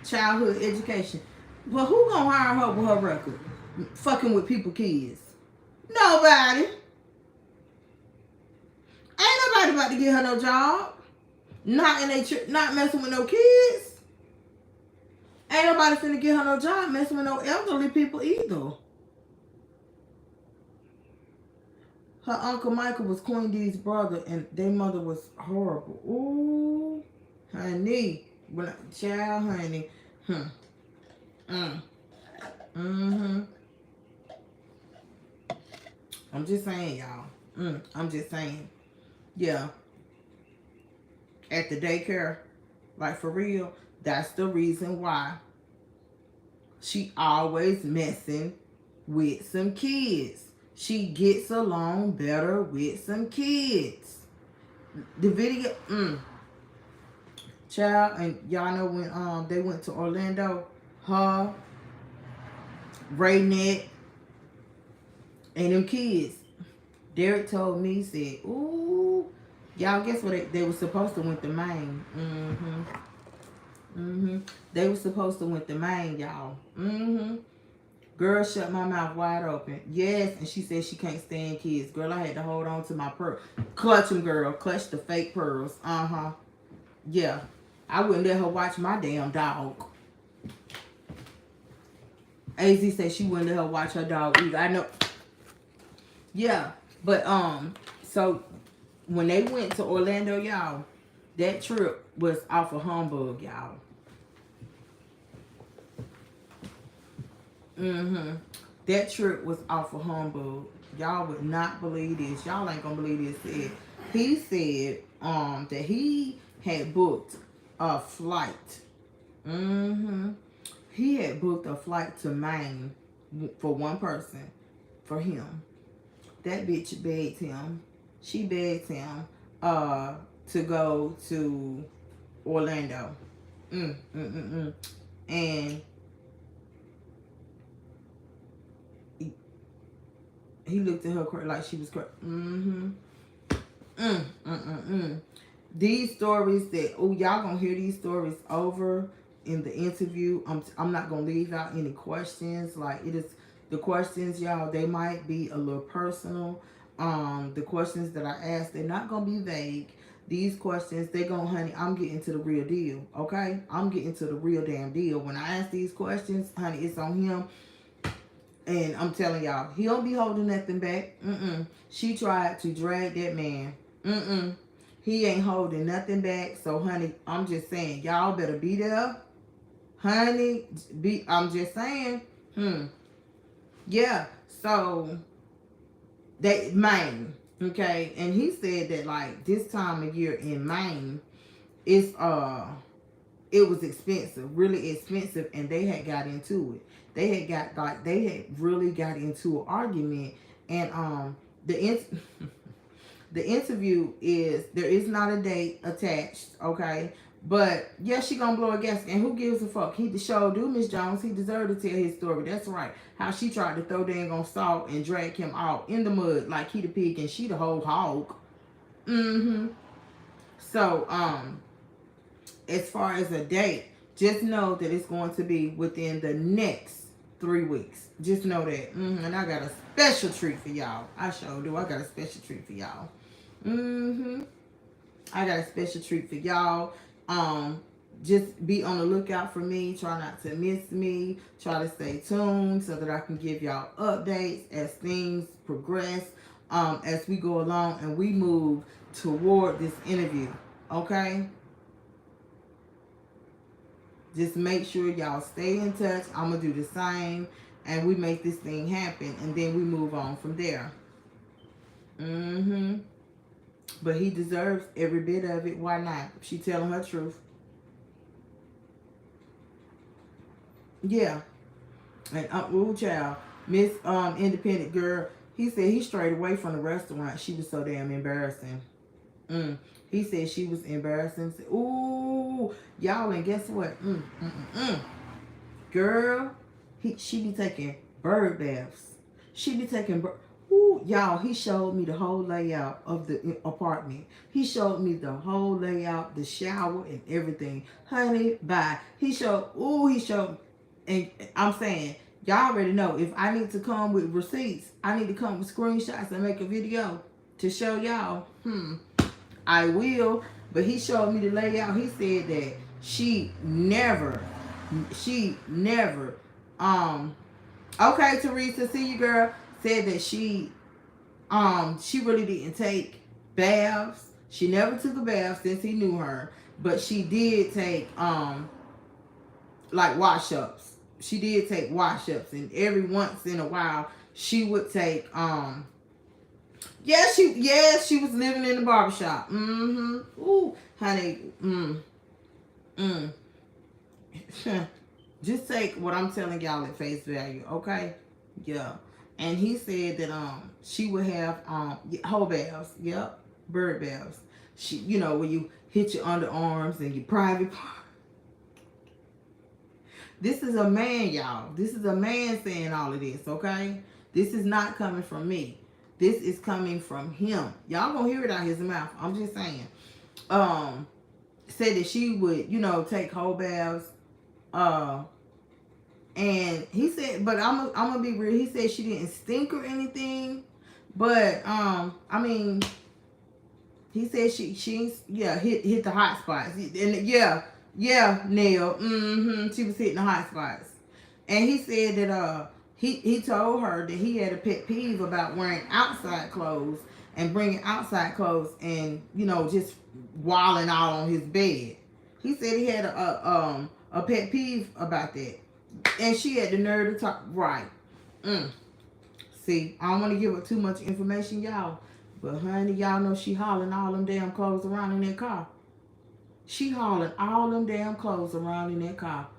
A: childhood education. Well, who gonna hire her with her record? Fucking with people kids. Nobody. Ain't nobody about to get her no job. Not in not messing with no kids. Ain't nobody finna get her no job messing with no elderly people either. Her Uncle Michael was Queen D's brother, and their mother was horrible. Ooh, honey. Child, honey. Mm-hmm. I'm just saying, y'all. I'm just saying. Yeah. At the daycare, like for real, that's the reason why she always messing with some kids. She gets along better with some kids. The video, child, and y'all know when they went to Orlando, her, Raynet, and them kids. Derek told me, he said, ooh, y'all guess what? They were supposed to went to Maine. They were supposed to went to Maine, y'all. Girl shut my mouth wide open. Yes, and she said she can't stand kids. Girl, I had to hold on to my pearl. Clutch them, girl. Clutch the fake pearls. Yeah. I wouldn't let her watch my damn dog. AZ said she wouldn't let her watch her dog either. I know. Yeah. But, so when they went to Orlando, y'all, that trip was off of humbug, y'all. That trip was off of humbug. Y'all would not believe this. Y'all ain't gonna believe this. He said that he had booked a flight. He had booked a flight to Maine for one person, for him. That bitch begged him. She begged him to go to Orlando. And he looked at her like she was crazy. These stories that, y'all gonna hear these stories over in the interview. I'm not gonna leave out any questions. Like, it is the questions, y'all, they might be a little personal. The questions that I asked, they're not gonna be vague. These questions, they gonna, honey, I'm getting to the real deal. Okay, I'm getting to the real damn deal. When I ask these questions, honey, it's on him. And I'm telling y'all, he don't be holding nothing back. She tried to drag that man. He ain't holding nothing back. So, honey, I'm just saying, y'all better be there. Honey, I'm just saying. Yeah. So, Maine. Okay. And he said that, like, this time of year in Maine, it was expensive. Really expensive. And they had got into it. They had really got into an argument, and the interview there is not a date attached, okay? But yeah, she gonna blow a gasket, and who gives a fuck? He sure do, Miss Jones. He deserved to tell his story. That's right. How she tried to throw dang on salt and drag him out in the mud like he the pig and she the whole hog. So as far as a date, just know that it's going to be within the next 3 weeks. Just know that. And I got a special treat for y'all. I sure do. I got a special treat for y'all. I got a special treat for y'all. Just be on the lookout for me. Try not to miss me. Try to stay tuned so that I can give y'all updates as things progress, as we go along and we move toward this interview. Okay? Just make sure y'all stay in touch. I'm going to do the same. And we make this thing happen. And then we move on from there. But he deserves every bit of it. Why not? She telling her truth. Yeah. And ooh, child. Miss Independent Girl. He said he strayed away from the restaurant. She was so damn embarrassing. He said she was embarrassing. Ooh, y'all, and guess what? Girl, she be taking bird baths. She be taking Ooh, y'all, he showed me the whole layout of the apartment. He showed me the whole layout, the shower and everything. Honey, bye. He showed, and I'm saying, y'all already know, if I need to come with receipts, I need to come with screenshots and make a video to show y'all. I will. But he showed me the layout. He said that she never, okay, Teresa, see you, girl. Said that she really didn't take baths. She never took a bath since he knew her, but she did take like wash ups. She did take wash ups, and every once in a while she would take she was living in the barbershop. Ooh, honey. Just take what I'm telling y'all at face value, okay? Yeah. And he said that she would have whole baths, yep, bird baths. She, where you hit your underarms and your private part. This is a man, y'all. This is a man saying all of this, okay? This is not coming from me. This is coming from him. Y'all gonna hear it out his mouth. I'm just saying. Said that she would, take whole baths. And he said, but I'm gonna be real. He said she didn't stink or anything, but I mean, he said she hit the hot spots, and Neil, she was hitting the hot spots, and he said that he told her that he had a pet peeve about wearing outside clothes and bringing outside clothes and just walling out on his bed. He said he had a pet peeve about that. And she had the nerve to talk. Right. See, I don't want to give her too much information, y'all. But, honey, y'all know she hauling all them damn clothes around in that car. She hauling all them damn clothes around in that car.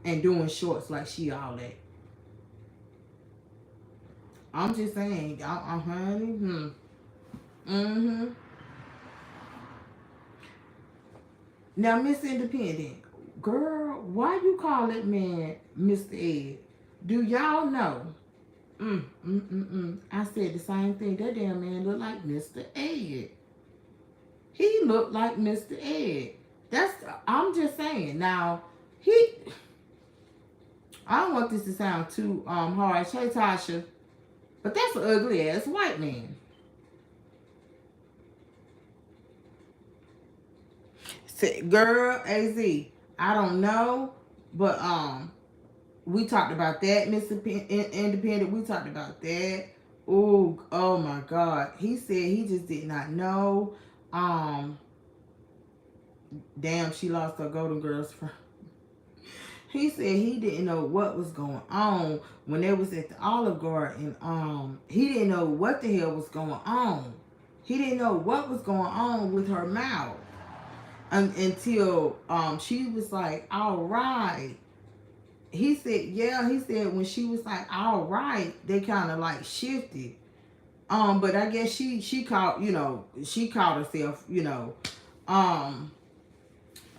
A: And doing shorts like she all that. I'm just saying, honey. Now, Miss Independent. Girl, why you call that man Mr. Ed? Do y'all know? I said the same thing. That damn man looked like Mr. Ed. He looked like Mr. Ed. I'm just saying. Now, I don't want this to sound too harsh. Hey, Tasha. But that's an ugly ass white man. Say, girl, AZ. I don't know, but we talked about that, Mr. Independent. We talked about that. Oh my God. He said he just did not know. Damn, she lost her Golden Girls friend. He said he didn't know what was going on when they was at the Olive Garden. He didn't know what the hell was going on. He didn't know what was going on with her mouth. Until she was like, all right. He said when she was like, all right, they kind of like shifted. But I guess she caught herself,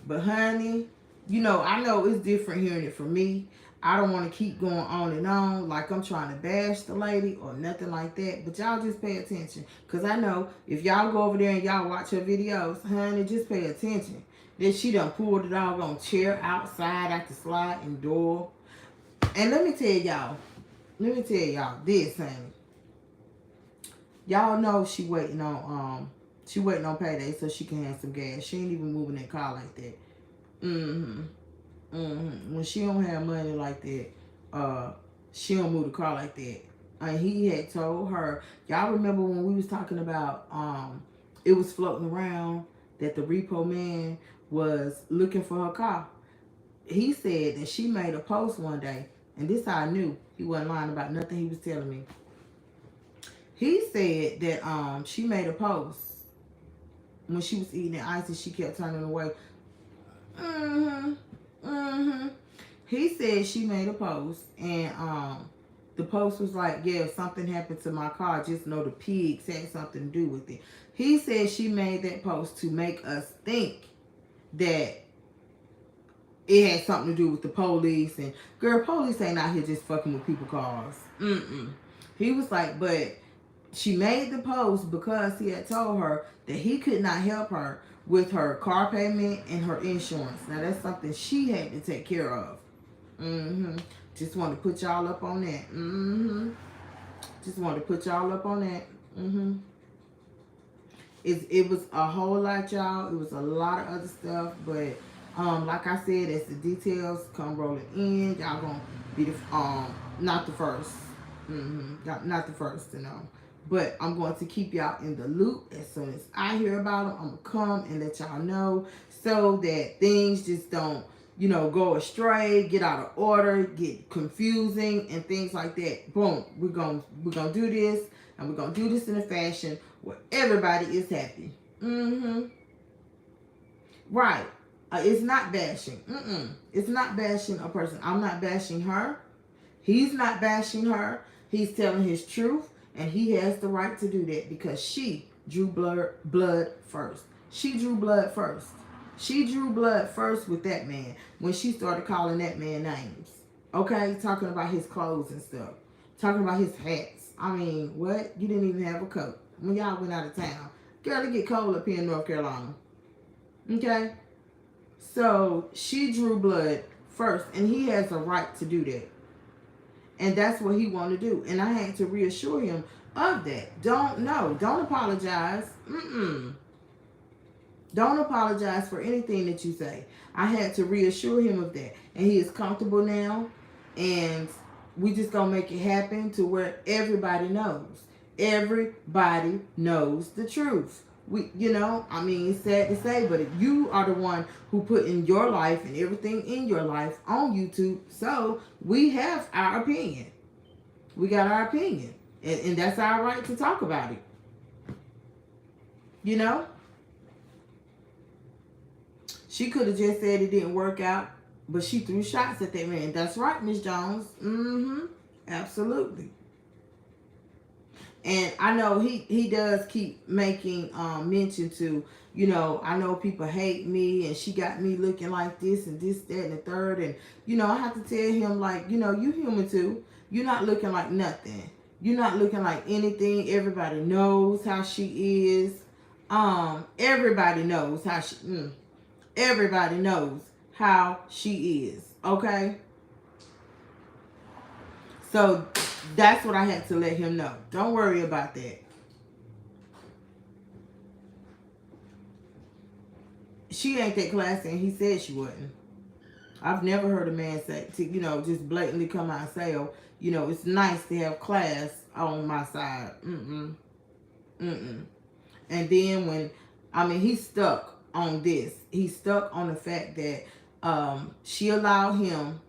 A: but honey, I know it's different hearing it from me. I don't want to keep going on and on like I'm trying to bash the lady or nothing like that. But y'all just pay attention. Because I know if y'all go over there and y'all watch her videos, honey, just pay attention. That she done pulled the doggone chair outside at the sliding door. And let me tell y'all this, honey. Y'all know she waiting on payday so she can have some gas. She ain't even moving that car like that. When she don't have money like that, she don't move the car like that. And he had told her, y'all remember when we was talking about it was floating around that the repo man was looking for her car. He said that she made a post one day, and this how I knew he wasn't lying about nothing he was telling me. He said that she made a post when she was eating the ice and she kept turning away. He said she made a post, and the post was like, yeah, if something happened to my car, just know the pigs had something to do with it. He said she made that post to make us think that it had something to do with the police. And girl, police ain't out here just fucking with people's cars. He was like, but She made the post because he had told her that he could not help her with her car payment and her insurance. Now that's something she had to take care of. Just want to put y'all up on that. Just want to put y'all up on that. It was a whole lot, y'all. It was a lot of other stuff, but like I said, as the details come rolling in, y'all gonna be the not the first. Not the first to know. But I'm going to keep y'all in the loop. As soon as I hear about them, I'm going to come and let y'all know so that things just don't, go astray, get out of order, get confusing, and things like that. Boom. We're going to do this, and we're going to do this in a fashion where everybody is happy. Right. It's not bashing. It's not bashing a person. I'm not bashing her. He's not bashing her. He's telling his truth. And he has the right to do that because she drew blood first. She drew blood first. She drew blood first with that man when she started calling that man names. Okay? Talking about his clothes and stuff. Talking about his hats. I mean, what? You didn't even have a coat when y'all went out of town. Girl, it get cold up here in North Carolina. Okay? So, she drew blood first. And he has a right to do that. And that's what he wanted to do. And I had to reassure him of that. Don't apologize. Don't apologize for anything that you say. I had to reassure him of that. And he is comfortable now. And we just gonna make it happen to where everybody knows. Everybody knows the truth. It's sad to say, but you are the one who put in your life and everything in your life on YouTube. So we have our opinion. We got our opinion. And that's our right to talk about it. She could have just said it didn't work out, but she threw shots at that man. That's right, Miss Jones. Absolutely. And I know he does keep making mention to, I know people hate me and she got me looking like this and this, that, and the third. And, I have to tell him, like, you human too. You're not looking like nothing. You're not looking like anything. Everybody knows how she is. Everybody knows how everybody knows how she is. Okay? So that's what I had to let him know. Don't worry about that. She ain't that classy, and he said she wasn't. I've never heard a man say, just blatantly come out and say, oh, it's nice to have class on my side. And then he's stuck on this. He's stuck on the fact that she allowed him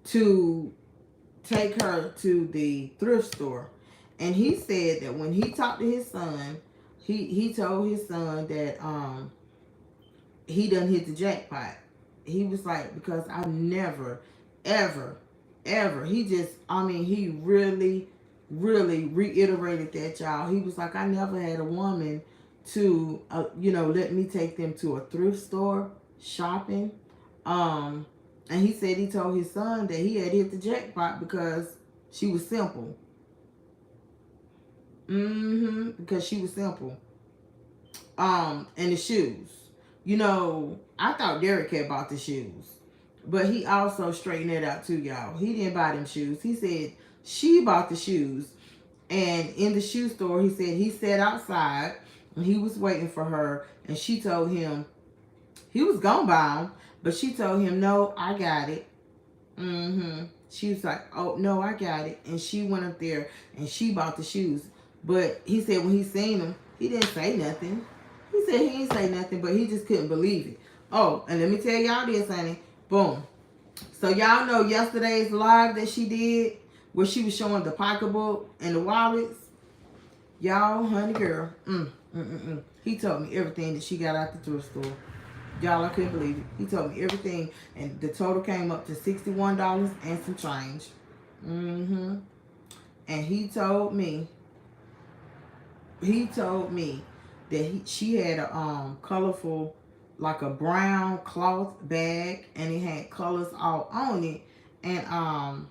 A: to take her to the thrift store. And he said that when he talked to his son, he told his son that he done hit the jackpot. He was like, because I never, ever, he really, really reiterated that, y'all. He was like, I never had a woman to, let me take them to a thrift store shopping. And he said he told his son that he had hit the jackpot because she was simple. Because she was simple. And the shoes. I thought Derek had bought the shoes. But he also straightened it out too, y'all. He didn't buy them shoes. He said she bought the shoes. And in the shoe store, he said he sat outside and he was waiting for her. And she told him he was gonna buy them. But she told him, no, I got it. She was like, oh, no, I got it. And she went up there and she bought the shoes. But he said when he seen them, he didn't say nothing. He said he didn't say nothing, but he just couldn't believe it. Oh, and let me tell y'all this, honey. Boom. So y'all know yesterday's live that she did where she was showing the pocketbook and the wallets. Y'all, honey girl. He told me everything that she got out the thrift store. Y'all, I couldn't believe it. He told me everything, and the total came up to $61 and some change. And he told me that she had a colorful, like a brown cloth bag, and it had colors all on it. And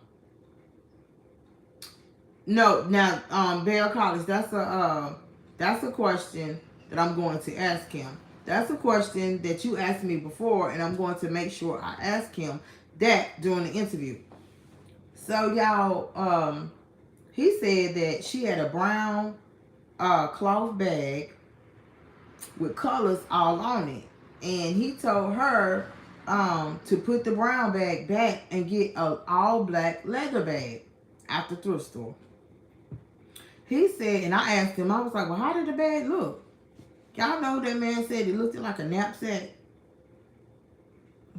A: No, now, Bear College, that's a question that I'm going to ask him. That's a question that you asked me before, and I'm going to make sure I ask him that during the interview. So y'all, he said that she had a brown cloth bag with colors all on it, and he told her to put the brown bag back and get a all black leather bag at the thrift store. He said, and I asked him, I was like, well, how did the bag look? Y'all know that man said it looked like a knapsack.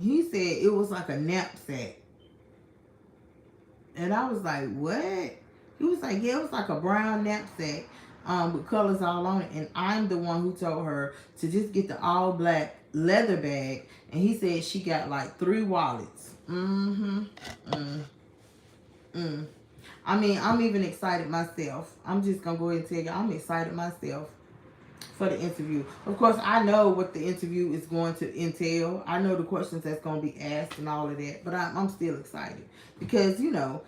A: He said it was like a knapsack. And I was like, what? He was like, yeah, it was like a brown knapsack with colors all on it. And I'm the one who told her to just get the all black leather bag. And he said she got like 3 wallets. I mean, I'm even excited myself. I'm just going to go ahead and tell you, I'm excited myself for the interview. Of course, I know what the interview is going to entail. I know the questions that's going to be asked and all of that. But I'm still excited. Because, you know,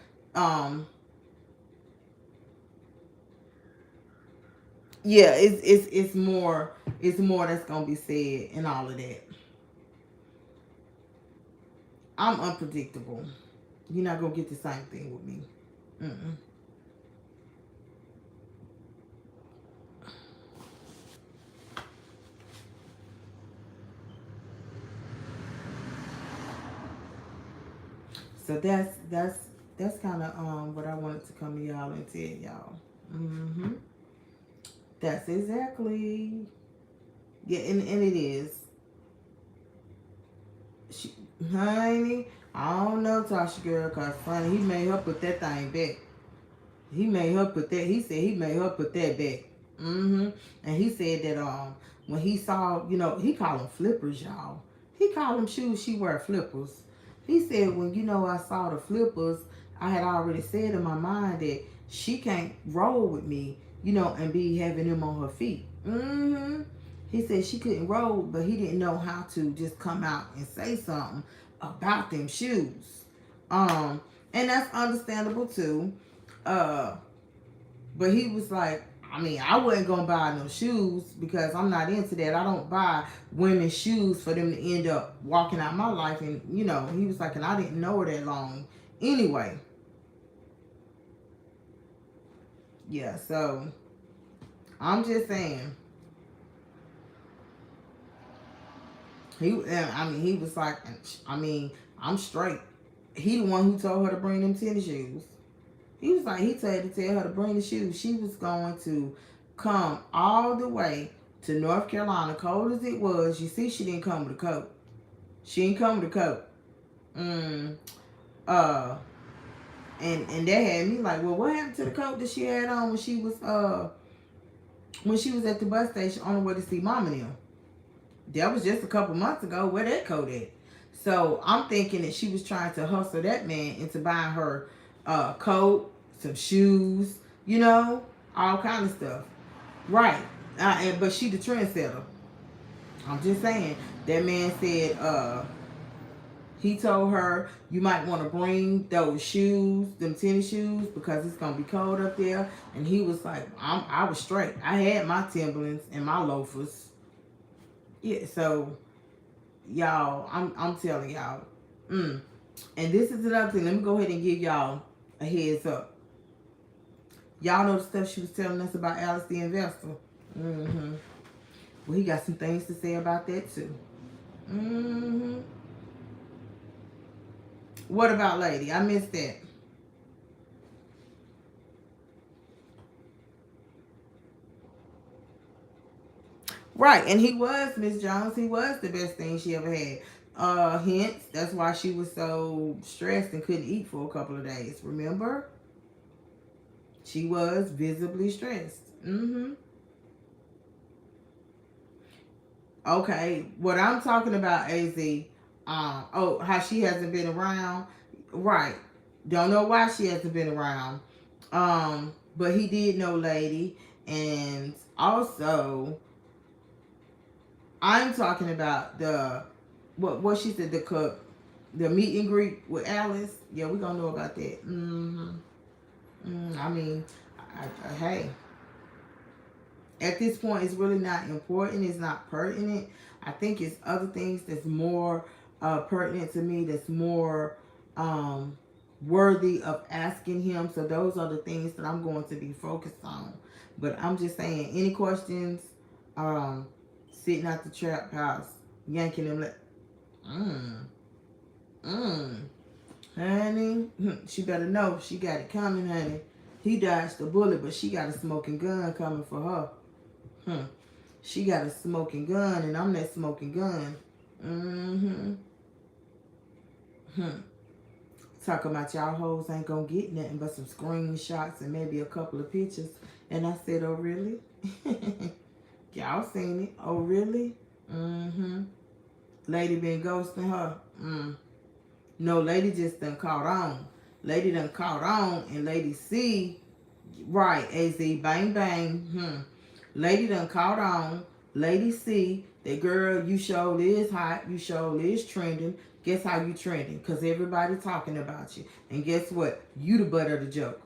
A: yeah, it's more that's going to be said and all of that. I'm unpredictable. You're not going to get the same thing with me. So that's kind of what I wanted to come to y'all and tell y'all. That's exactly, yeah, and it is. She, honey, I don't know, Tasha girl, cause funny, he made her put that thing back. He made her put that. He said he made her put that back. And he said that when he saw, you know, he called them flippers, y'all. He called them shoes she wear flippers. He said when, you know, I saw the flippers, I had already said in my mind that she can't roll with me, you know, and be having them on her feet. He said she couldn't roll, but he didn't know how to just come out and say something about them shoes. And that's understandable too. But he was like, I mean, I wasn't gonna buy no shoes because I'm not into that. I don't buy women's shoes for them to end up walking out my life. And you know, he was like, and I didn't know her that long anyway. Yeah, so I'm just saying. He was like, I mean, I'm straight. He the one who told her to bring them tennis shoes. He was like, he told to tell her to bring the shoes. She was going to come all the way to North Carolina, cold as it was. You see, she didn't come with a coat. She didn't come with a coat. And that had me like, well, what happened to the coat that she had on when she was at the bus station on the way to see Mama now? That was just a couple months ago. Where that coat at? So I'm thinking that she was trying to hustle that man into buying her coat, some shoes, you know, all kind of stuff. Right. But she the trendsetter. I'm just saying. That man said he told her you might want to bring those shoes, them tennis shoes, because it's gonna be cold up there. And he was like, I was straight. I had my Timberlands and my loafers. Yeah, so y'all, I'm telling y'all. And this is another thing. Let me go ahead and give y'all a heads up. Y'all know the stuff she was telling us about Alice the Investor. Well, he got some things to say about that too. What about Lady? I missed that. Right, and he was, Miss Jones, he was the best thing she ever had. Hence, that's why she was so stressed and couldn't eat for a couple of days. Remember? She was visibly stressed. Okay, what I'm talking about, AZ, how she hasn't been around. Right. Don't know why she hasn't been around. But he did know Lady. And also, I'm talking about the what she said, the meet and greet with Alice. Yeah, we're gonna know about that. I mean, hey, at this point, it's really not important. It's not pertinent. I think it's other things that's more pertinent to me, that's more worthy of asking him. So those are the things that I'm going to be focused on. But I'm just saying, any questions, sitting at the trap house, yanking them like, honey, she better know she got it coming, honey. He dodged the bullet, but she got a smoking gun coming for her. She got a smoking gun, and I'm that smoking gun. Talking about y'all hoes ain't gonna get nothing but some screenshots and maybe a couple of pictures. And I said, oh, really? Y'all seen it. Oh, really? Lady been ghosting her. No, lady just done caught on. Lady done caught on, and lady see, right, AZ, bang, bang. Lady done caught on. Lady see that, girl, you sure is hot. You sure is trending. Guess how you trending? Because everybody talking about you. And guess what? You the butt of the joke.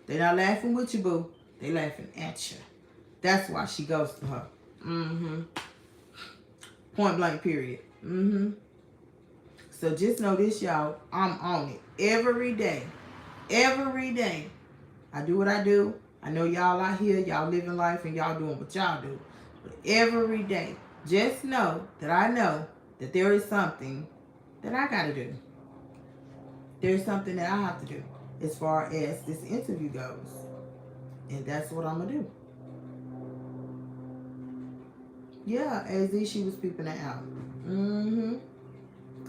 A: They not laughing with you, boo. They laughing at you. That's why she goes to her. Point blank, period. So just know this, y'all. I'm on it. Every day. Every day. I do what I do. I know y'all out here. Y'all living life and y'all doing what y'all do. But every day, just know that there is something that I got to do. There's something that I have to do as far as this interview goes. And that's what I'm going to do. Yeah, AZ, she was peeping it out.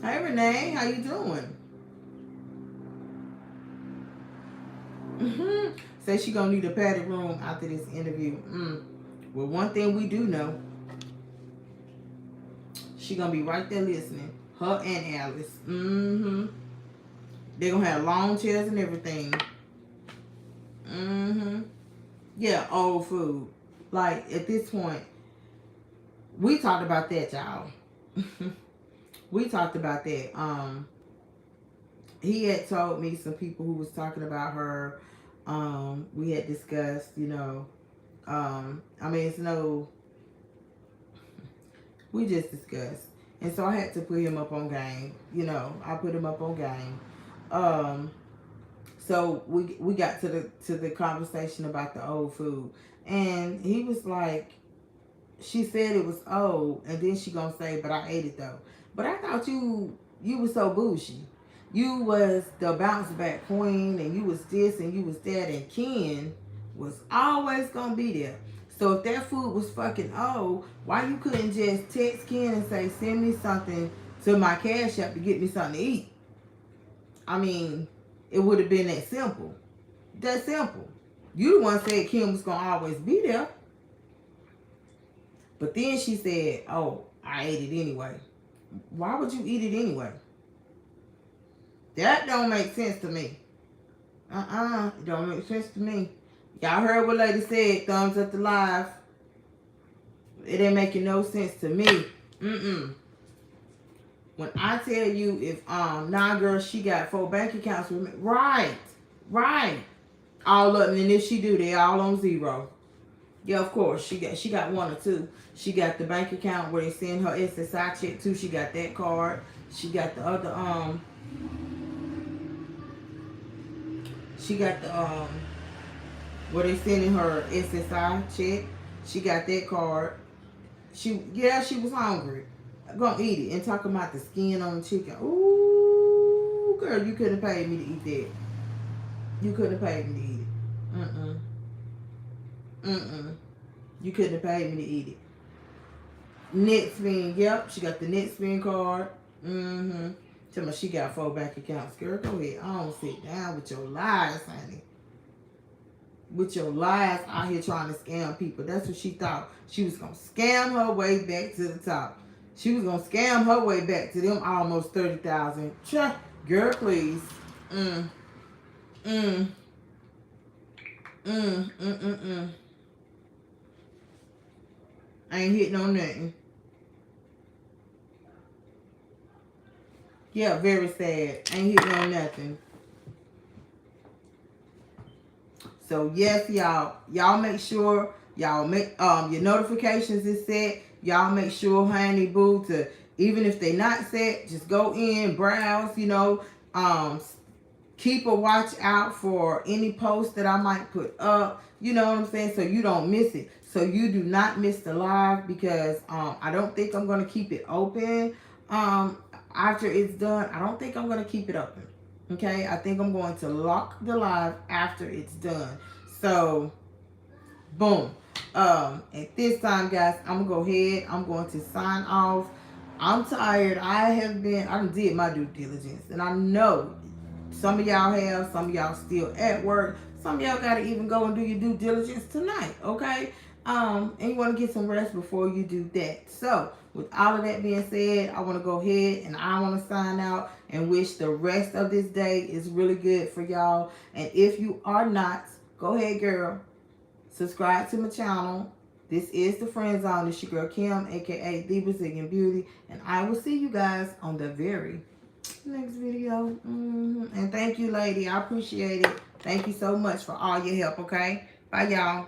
A: Hey, Renee, how you doing? Say she gonna need a padded room after this interview. Well, one thing we do know, she gonna be right there listening. Her and Alice. They gonna have long chairs and everything. Yeah, old food. Like, at this point, we talked about that, y'all. We talked about that. He had told me some people who was talking about her. We had discussed, I mean, it's no, we just discussed. And so I had to put him up on game. I put him up on game. So we got to the conversation about the old food. And he was like, she said it was old, and then she gonna say, but I ate it though. But I thought you was so bougie. You was the bounce back queen, and you was this, and you was that, and Ken was always gonna be there. So if that food was fucking old, why you couldn't just text Ken and say, send me something to my Cash App to get me something to eat? I mean, it would have been that simple. That simple. You the one said Ken was gonna always be there. But then she said, oh, I ate it anyway. Why would you eat it anyway? That don't make sense to me. It don't make sense to me. Y'all heard what lady said, thumbs up the live. It ain't making no sense to me. When I tell you, if girl, she got 4 bank accounts with me. Right. All of them, and if she do, they all on 0. Yeah, of course. She got 1 or 2. She got the bank account where they send her SSI check to. She got that card. She got the other she got the where they sending her SSI check. She got that card. She was hungry. Gonna eat it and talking about the skin on the chicken. Ooh, girl, you couldn't have paid me to eat that. You couldn't have paid me to eat it. You couldn't have paid me to eat it. Netspin, yep, she got the Netspin card. Tell me she got 4 bank accounts. Girl, go ahead. I don't sit down with your lies, honey. With your lies out here trying to scam people. That's what she thought. She was going to scam her way back to the top. She was going to scam her way back to them almost 30,000. Girl, please. I ain't hitting on nothing. Yeah, very sad. Ain't hitting on nothing. So yes, y'all make sure y'all make your notifications is set. Y'all make sure, honey boo, to even if they not set, just go in, browse, keep a watch out for any posts that I might put up, you know what I'm saying, so you don't miss it, so you do not miss the live, because I don't think I'm going to keep it open after it's done. I don't think I'm going to keep it open. Okay, I think I'm going to lock the live after it's done. So boom. At this time, guys, I'm gonna go ahead, I'm going to sign off. I'm tired. I did my due diligence, and I know some of y'all have, some of y'all still at work, some of y'all gotta even go and do your due diligence tonight, okay? And you want to get some rest before you do that. So with all of that being said, I want to go ahead and I want to sign out and wish the rest of this day is really good for y'all. And if you are not, go ahead, girl, subscribe to my channel. This is the Friend Zone. It's your girl Kim, aka The Brazilian Beauty, and I will see you guys on the very next video. And thank you, lady. I appreciate it. Thank you so much for all your help. Okay, bye, y'all.